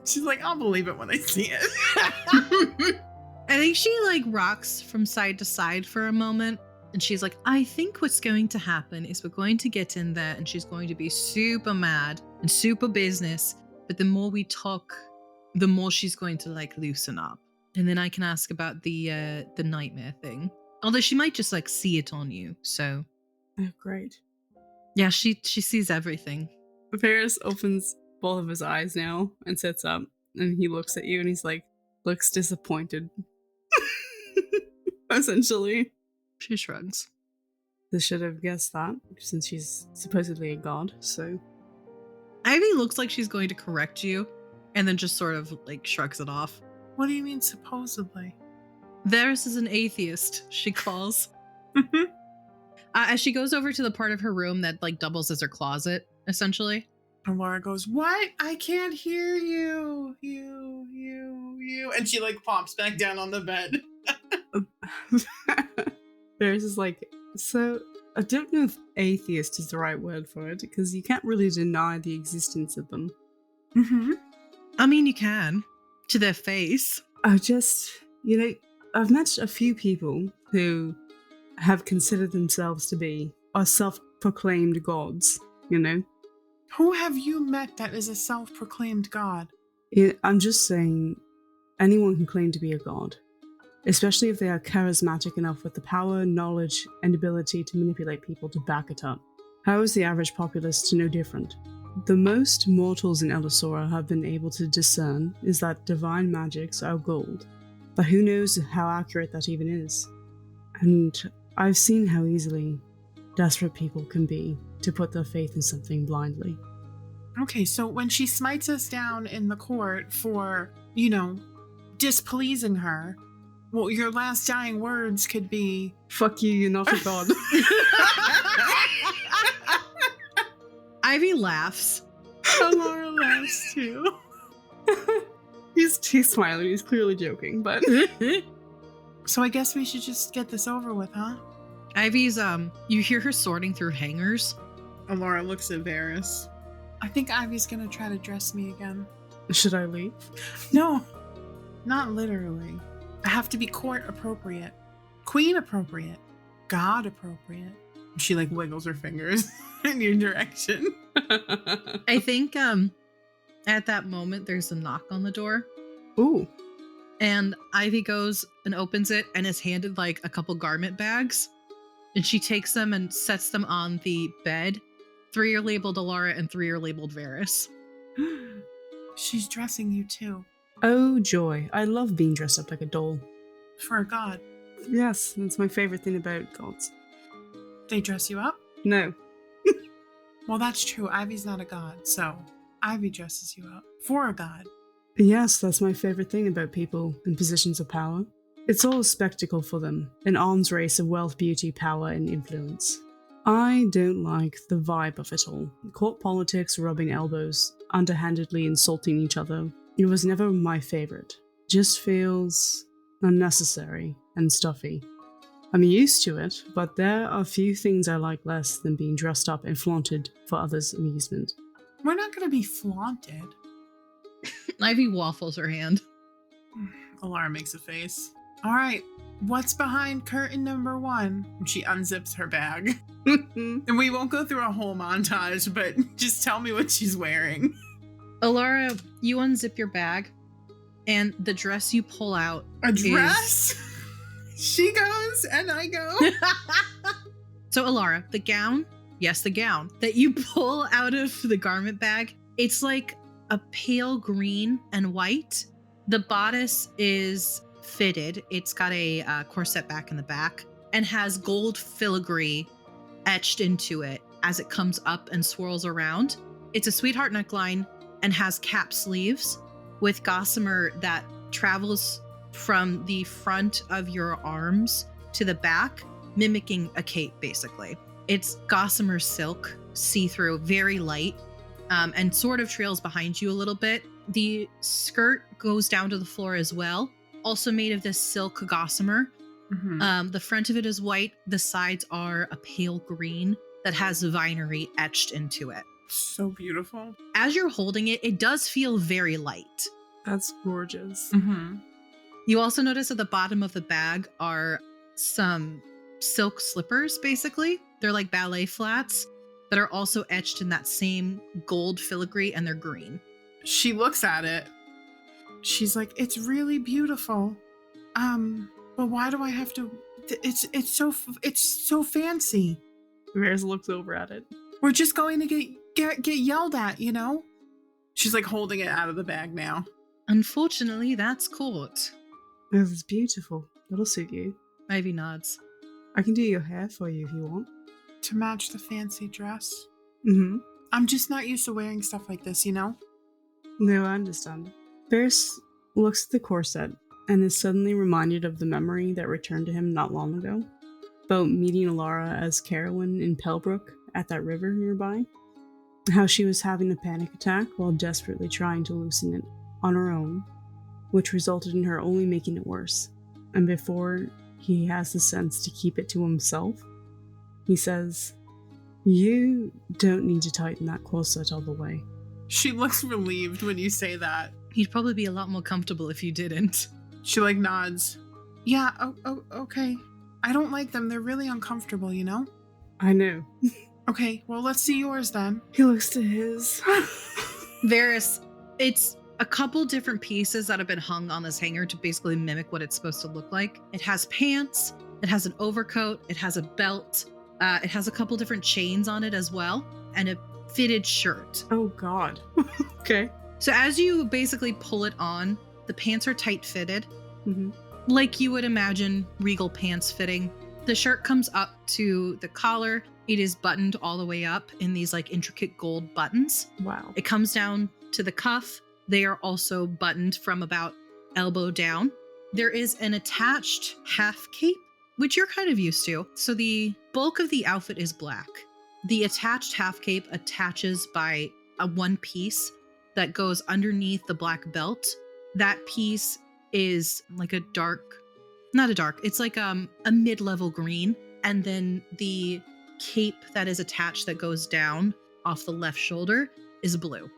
She's like, I'll believe it when I see it. I think she rocks from side to side for a moment. And she's like, I think what's going to happen is we're going to get in there and she's going to be super mad and super business. But the more we talk, the more she's going to loosen up. And then I can ask about the nightmare thing. Although she might just see it on you. So Oh, great. yeah, she sees everything. Véres opens both of his eyes now and sits up, and he looks at you and he's looks disappointed. Essentially. She shrugs. They should have guessed that, since she's supposedly a god, so. Ivy looks like she's going to correct you, and then just sort of shrugs it off. What do you mean supposedly? Véres is an atheist, she calls. As she goes over to the part of her room that doubles as her closet, essentially. And Laura goes, what? I can't hear you. You. And she pops back down on the bed. Véres is so I don't know if atheist is the right word for it, because you can't really deny the existence of them. Mm-hmm. I mean, you can. To their face. I just, I've met a few people who have considered themselves to be are self-proclaimed gods, Who have you met that is a self-proclaimed god? I'm just saying, anyone can claim to be a god, especially if they are charismatic enough with the power, knowledge, and ability to manipulate people to back it up. How is the average populace to know different? The most mortals in Elisora have been able to discern is that divine magics are gold, but who knows how accurate that even is? And I've seen how easily desperate people can be to put their faith in something blindly. Okay, so when she smites us down in the court for, displeasing her, well, your last dying words could be, fuck you, you're not a god. Ivy laughs. Laura laughs too. He's smiling, he's clearly joking, but... So I guess we should just get this over with, huh? Ivy's, you hear her sorting through hangers. And Laura looks at Véres. I think Ivy's gonna try to dress me again. Should I leave? No, not literally. I have to be court appropriate, queen appropriate, god appropriate. She wiggles her fingers in your direction. I think at that moment there's a knock on the door. Ooh. And Ivy goes and opens it and is handed a couple garment bags. And she takes them and sets them on the bed. 3 are labeled Alara and 3 are labeled Véres. She's dressing you too. Oh joy, I love being dressed up like a doll. For a god. Yes, that's my favorite thing about gods. They dress you up? No. Well, that's true. Ivy's not a god, so Ivy dresses you up. For a god. Yes, that's my favorite thing about people in positions of power. It's all a spectacle for them, an arms race of wealth, beauty, power, and influence. I don't like the vibe of it all. Court politics, rubbing elbows, underhandedly insulting each other. It was never my favorite. Just feels unnecessary and stuffy. I'm used to it, but there are few things I like less than being dressed up and flaunted for others' amusement. We're not going to be flaunted. Ivy waffles her hand. Alara makes a face. All right, what's behind curtain number 1? And she unzips her bag. And we won't go through a whole montage, but just tell me what she's wearing. Alara, you unzip your bag, and the dress you pull out. A dress? She goes and I go. So Alara, the gown, yes, the gown that you pull out of the garment bag, it's like a pale green and white. The bodice is fitted. It's got a corset back in the back and has gold filigree etched into it as it comes up and swirls around. It's a sweetheart neckline and has cap sleeves with gossamer that travels from the front of your arms to the back, mimicking a cape, basically. It's gossamer silk, see-through, very light, and sort of trails behind you a little bit. The skirt goes down to the floor as well, also made of this silk gossamer. Mm-hmm. The front of it is white. The sides are a pale green that has vinery etched into it. So beautiful. As you're holding it, it does feel very light. That's gorgeous. Mm-hmm. You also notice at the bottom of the bag are some silk slippers, basically. They're like ballet flats that are also etched in that same gold filigree, and they're green. She looks at it. She's like, it's really beautiful. But why do I have to? It's so fancy. Véres looks over at it. We're just going to get yelled at, you know? She's like holding it out of the bag now. Unfortunately, that's court. Oh, it's beautiful. That'll suit you. Ivy nods. I can do your hair for you if you want. To match the fancy dress. Mm-hmm. I'm just not used to wearing stuff like this, you know? No, I understand. Véres looks at the corset and is suddenly reminded of the memory that returned to him not long ago about meeting Alara as Carowin in Pellbrook at that river nearby. How she was having a panic attack while desperately trying to loosen it on her own, which resulted in her only making it worse. And before he has the sense to keep it to himself, he says, "You don't need to tighten that corset all the way." She looks relieved when you say that. You'd probably be a lot more comfortable if you didn't. She like nods. Yeah, okay. I don't like them. They're really uncomfortable, you know? I know. Okay, well, let's see yours then. He looks to his. Véres, it's a couple different pieces that have been hung on this hanger to basically mimic what it's supposed to look like. It has pants, it has an overcoat, it has a belt, it has a couple different chains on it as well, and a fitted shirt. Oh god. Okay. So as you basically pull it on, the pants are tight fitted, Mm-hmm. like you would imagine regal pants fitting. The shirt comes up to the collar. It is buttoned all the way up in these like intricate gold buttons. Wow. It comes down to the cuff. They are also buttoned from about elbow down. There is an attached half cape, which you're kind of used to. So the bulk of the outfit is black. The attached half cape attaches by a one piece that goes underneath the black belt. That piece is like it's like a mid-level green. And then the cape that is attached that goes down off the left shoulder is blue.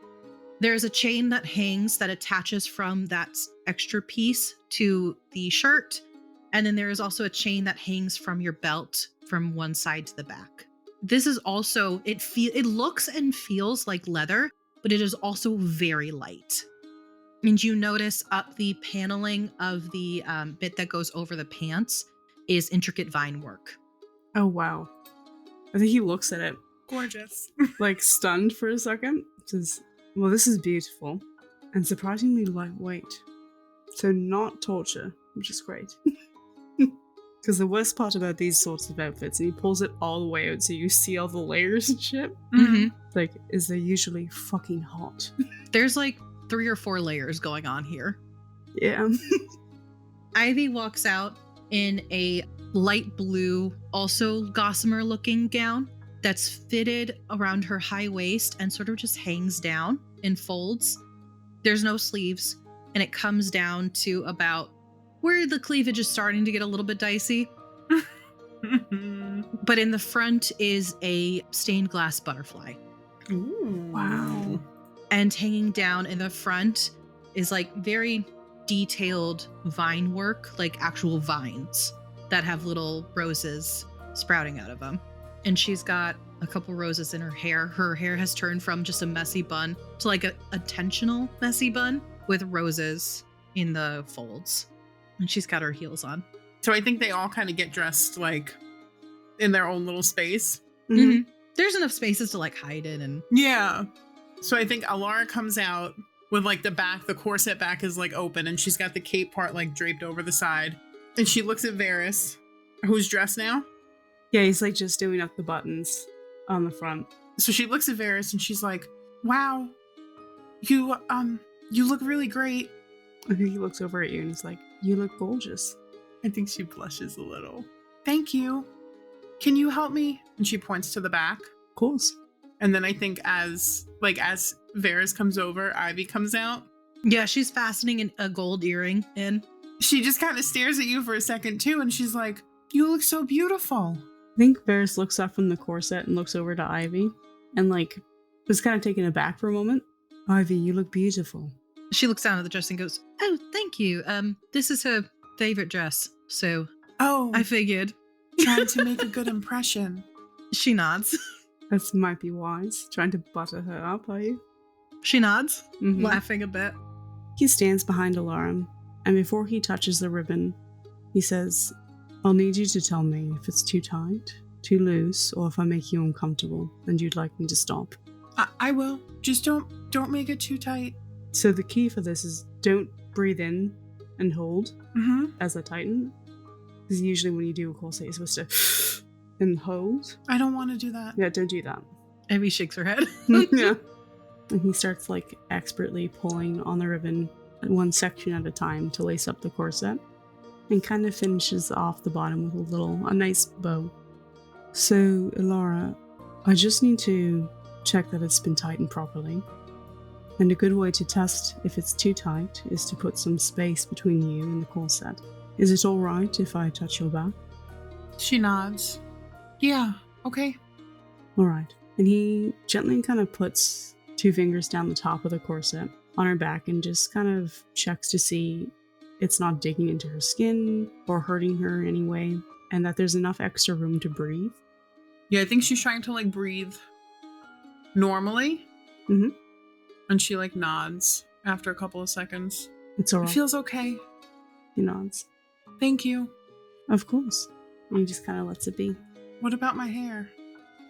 There's a chain that hangs that attaches from that extra piece to the shirt. And then there is also a chain that hangs from your belt from one side to the back. This is also, it looks and feels like leather, but it is also very light. And you notice up the paneling of the bit that goes over the pants is intricate vine work. Oh wow. I think he looks at it, Gorgeous. like stunned for a second. Says, "Well, this is beautiful and surprisingly lightweight. So not torture, which is great." Because the worst part about these sorts of outfits, and he pulls it all the way out so you see all the layers and shit, Mm-hmm. like, is they're usually fucking hot. There's like 3 or 4 layers going on here. Yeah. Ivy walks out in a light blue, also gossamer looking gown that's fitted around her high waist and sort of just hangs down in folds. There's no sleeves, and it comes down to about where the cleavage is starting to get a little bit dicey. But in the front is a stained glass butterfly. Ooh. Wow. And hanging down in the front is like very detailed vine work, like actual vines that have little roses sprouting out of them. And she's got a couple roses in her hair. Her hair has turned from just a messy bun to like a intentional messy bun with roses in the folds. And she's got her heels on. So I think they all kind of get dressed like in their own little space. Mm-hmm. There's enough spaces to like hide in and Yeah. So I think Alara comes out with like the corset back is like open and she's got the cape part like draped over the side. And she looks at Véres, who's dressed now. Yeah, he's like just doing up the buttons on the front. So she looks at Véres and she's like, wow, you look really great. I think he looks over at you and he's like, you look gorgeous. I think she blushes a little. Thank you. Can you help me? And she points to the back. Of course. And then I think as Véres comes over, Ivy comes out. yeah, she's fastening a gold earring in. She just kind of stares at you for a second too, and she's like, you look so beautiful. I think Véres looks up from the corset and looks over to Ivy and like was kind of taken aback for a moment. Ivy, you look beautiful. She looks down at the dress and goes, "Oh, thank you. This is her favorite dress, so Oh, I figured." trying to make a good impression. She nods. That might be wise. Trying to butter her up, are you? She nods, Mhm. laughing a bit. He stands behind Alarum, and before he touches the ribbon, he says, I'll need you to tell me if it's too tight, too loose, or if I make you uncomfortable and you'd like me to stop. I will. Just don't make it too tight. So the key for this is don't breathe in and hold Mm-hmm. as I tighten. Because usually when you do a corset, you're supposed to and hold. I don't want to do that. Yeah, don't do that. Ivy shakes her head. Yeah. And he starts like expertly pulling on the ribbon one section at a time to lace up the corset and kind of finishes off the bottom with a nice bow. So, Alara, I just need to check that it's been tightened properly. And a good way to test if it's too tight is to put some space between you and the corset. Is it alright if I touch your back? She nods. Yeah, okay. Alright. And he gently kind of puts 2 fingers down the top of the corset on her back and just kind of checks to see it's not digging into her skin or hurting her in any way, and that there's enough extra room to breathe. Yeah, I think she's trying to like breathe normally. Mhm. And she like nods after a couple of seconds. It's It alright. feels okay. He nods. Thank you. Of course. And he just kind of lets it be. What about my hair?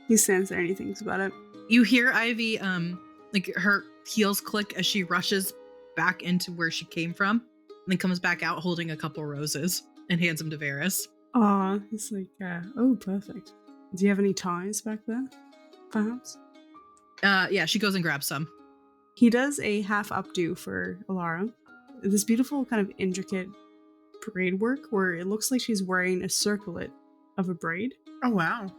He stands there and he thinks about it. You hear Ivy, like her heels click as she rushes back into where she came from, and then comes back out holding a couple roses and hands them to Véres. Aw, he's like, oh, perfect. Do you have any ties back there? Perhaps? Yeah, she goes and grabs some. He does a half updo for Alara. This beautiful kind of intricate braid work where it looks like she's wearing a circlet of a braid. Oh, wow.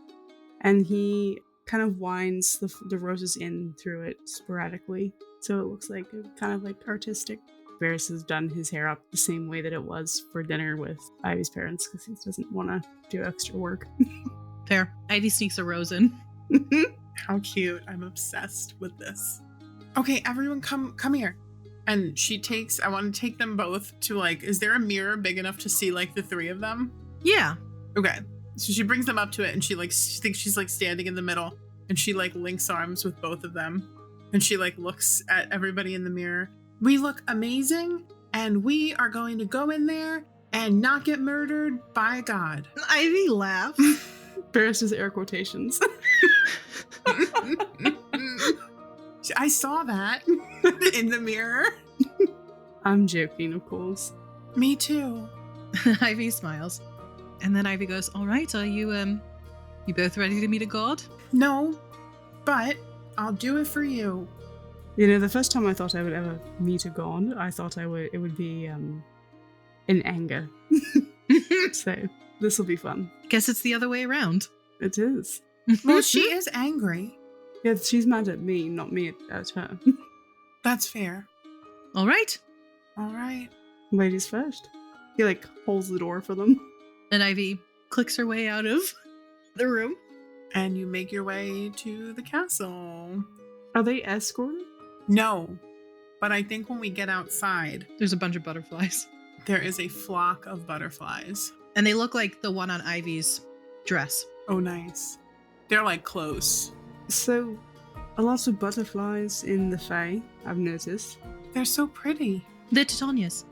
And he kind of winds the roses in through it sporadically. So it looks like kind of like artistic. Véres has done his hair up the same way that it was for dinner with Ivy's parents because he doesn't want to do extra work. Fair. Ivy sneaks a rose in. How cute. I'm obsessed with this. Okay, everyone come here. And I want to take them both to like, is there a mirror big enough to see like the 3 of them? Yeah. Okay. So she brings them up to it and she thinks she's like standing in the middle and she like links arms with both of them. And she like looks at everybody in the mirror. We look amazing and we are going to go in there and not get murdered by God. Ivy laughs. Véres does air quotations. I saw that in the mirror. I'm joking, of course. Me too. Ivy smiles. And then Ivy goes, all right, are you both ready to meet a god? No, but I'll do it for you. You know, the first time I thought I would ever meet a god, I thought it would be in anger. So this will be fun. Guess it's the other way around. It is. Well, she is angry. Yeah, she's mad at me, not me at her. That's fair. All right. All right. Ladies first. He like holds the door for them. And Ivy clicks her way out of the room. And you make your way to the castle. Are they escorted? No, but I think when we get outside, There's a bunch of butterflies. there is a flock of butterflies. And they look like the one on Ivy's dress. Oh, nice. They're like close. So, a lot of butterflies in the Fae, I've noticed. They're so pretty. They're Titania's.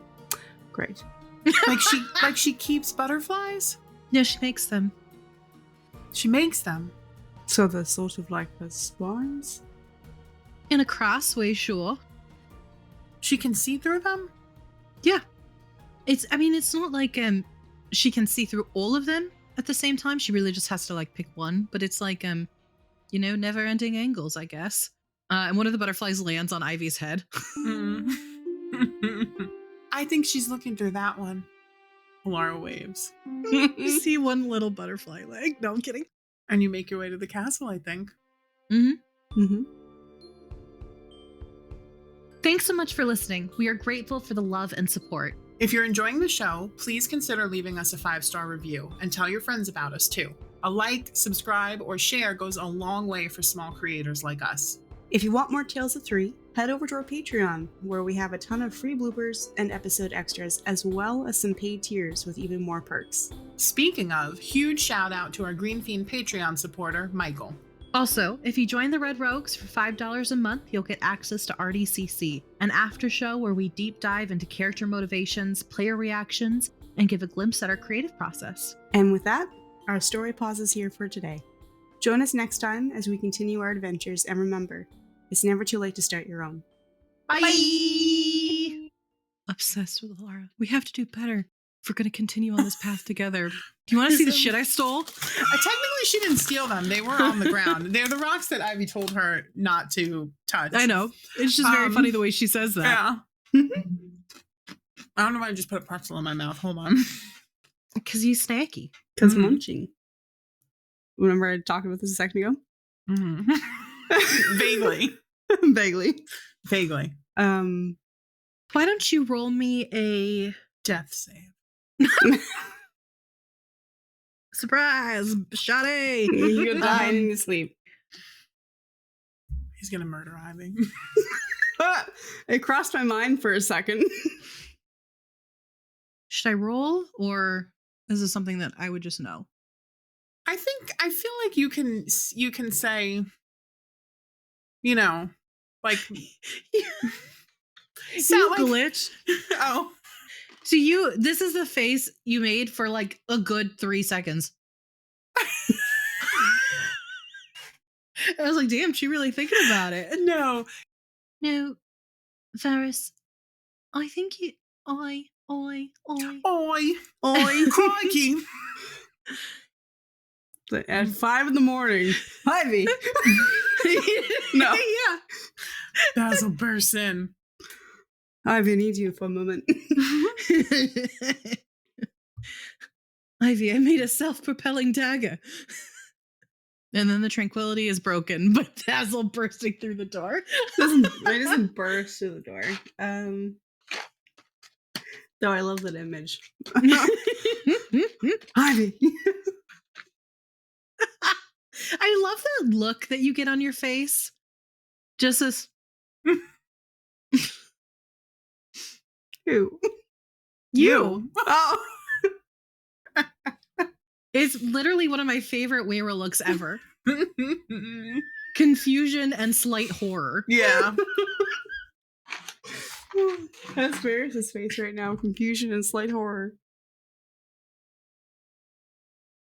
Great. Like she keeps butterflies? Yeah, she makes them. She makes them. So they're sort of like the spies? In a crass way, sure. She can see through them? Yeah. It's not like she can see through all of them at the same time. She really just has to like pick one. But it's like never ending angles, I guess. And one of the butterflies lands on Ivy's head. I think she's looking through that one. Laura waves. You see one little butterfly leg. No, I'm kidding. And you make your way to the castle, I think. Mm-hmm. Mm-hmm. Thanks so much for listening. We are grateful for the love and support. If you're enjoying the show, please consider leaving us a 5-star review and tell your friends about us too. A like, subscribe, or share goes a long way for small creators like us. If you want more Tales of Three, head over to our Patreon, where we have a ton of free bloopers and episode extras, as well as some paid tiers with even more perks. Speaking of, huge shout out to our Green Fiend Patreon supporter, Michael. Also, if you join the Red Rogues for $5 a month, you'll get access to RDCC, an after show where we deep dive into character motivations, player reactions, and give a glimpse at our creative process. And with that, our story pauses here for today. Join us next time as we continue our adventures, and remember, it's never too late to start your own. Bye! Obsessed with Laura. We have to do better if we're going to continue on this path together. Do you want to see the shit I stole? Technically, she didn't steal them. They were on the ground. They're the rocks that Ivy told her not to touch. I know. It's just very funny the way she says that. Yeah. I don't know why I just put a pretzel in my mouth. Hold on. Because he's snacky. Because munching. Remember I talked about this a second ago? Mm-hmm. Vaguely. Vaguely. Why don't you roll me a Death save. surprise, Shotty? You're gonna die in your sleep. He's gonna murder Ivy. It crossed my mind for a second. Should I roll, or is this something that I would just know? I feel like you can say, like You glitch. Oh. So this is the face you made for like a good 3 seconds. I was like, damn, she really thinking about it. No, Véres, I think you, oi. crikey. At 5 a.m, Ivy. No. Yeah. Basil bursts in. Ivy, I need you for a moment. Ivy, I made a self-propelling dagger. And then the tranquility is broken, but Basil bursting through the door. It doesn't burst through the door. Though I love that image. Ivy. I love that look that you get on your face. Just as Who? you. Oh. It's literally one of my favorite Weira looks ever. Confusion and slight horror. Yeah. That's Véres' face right now. Confusion and slight horror.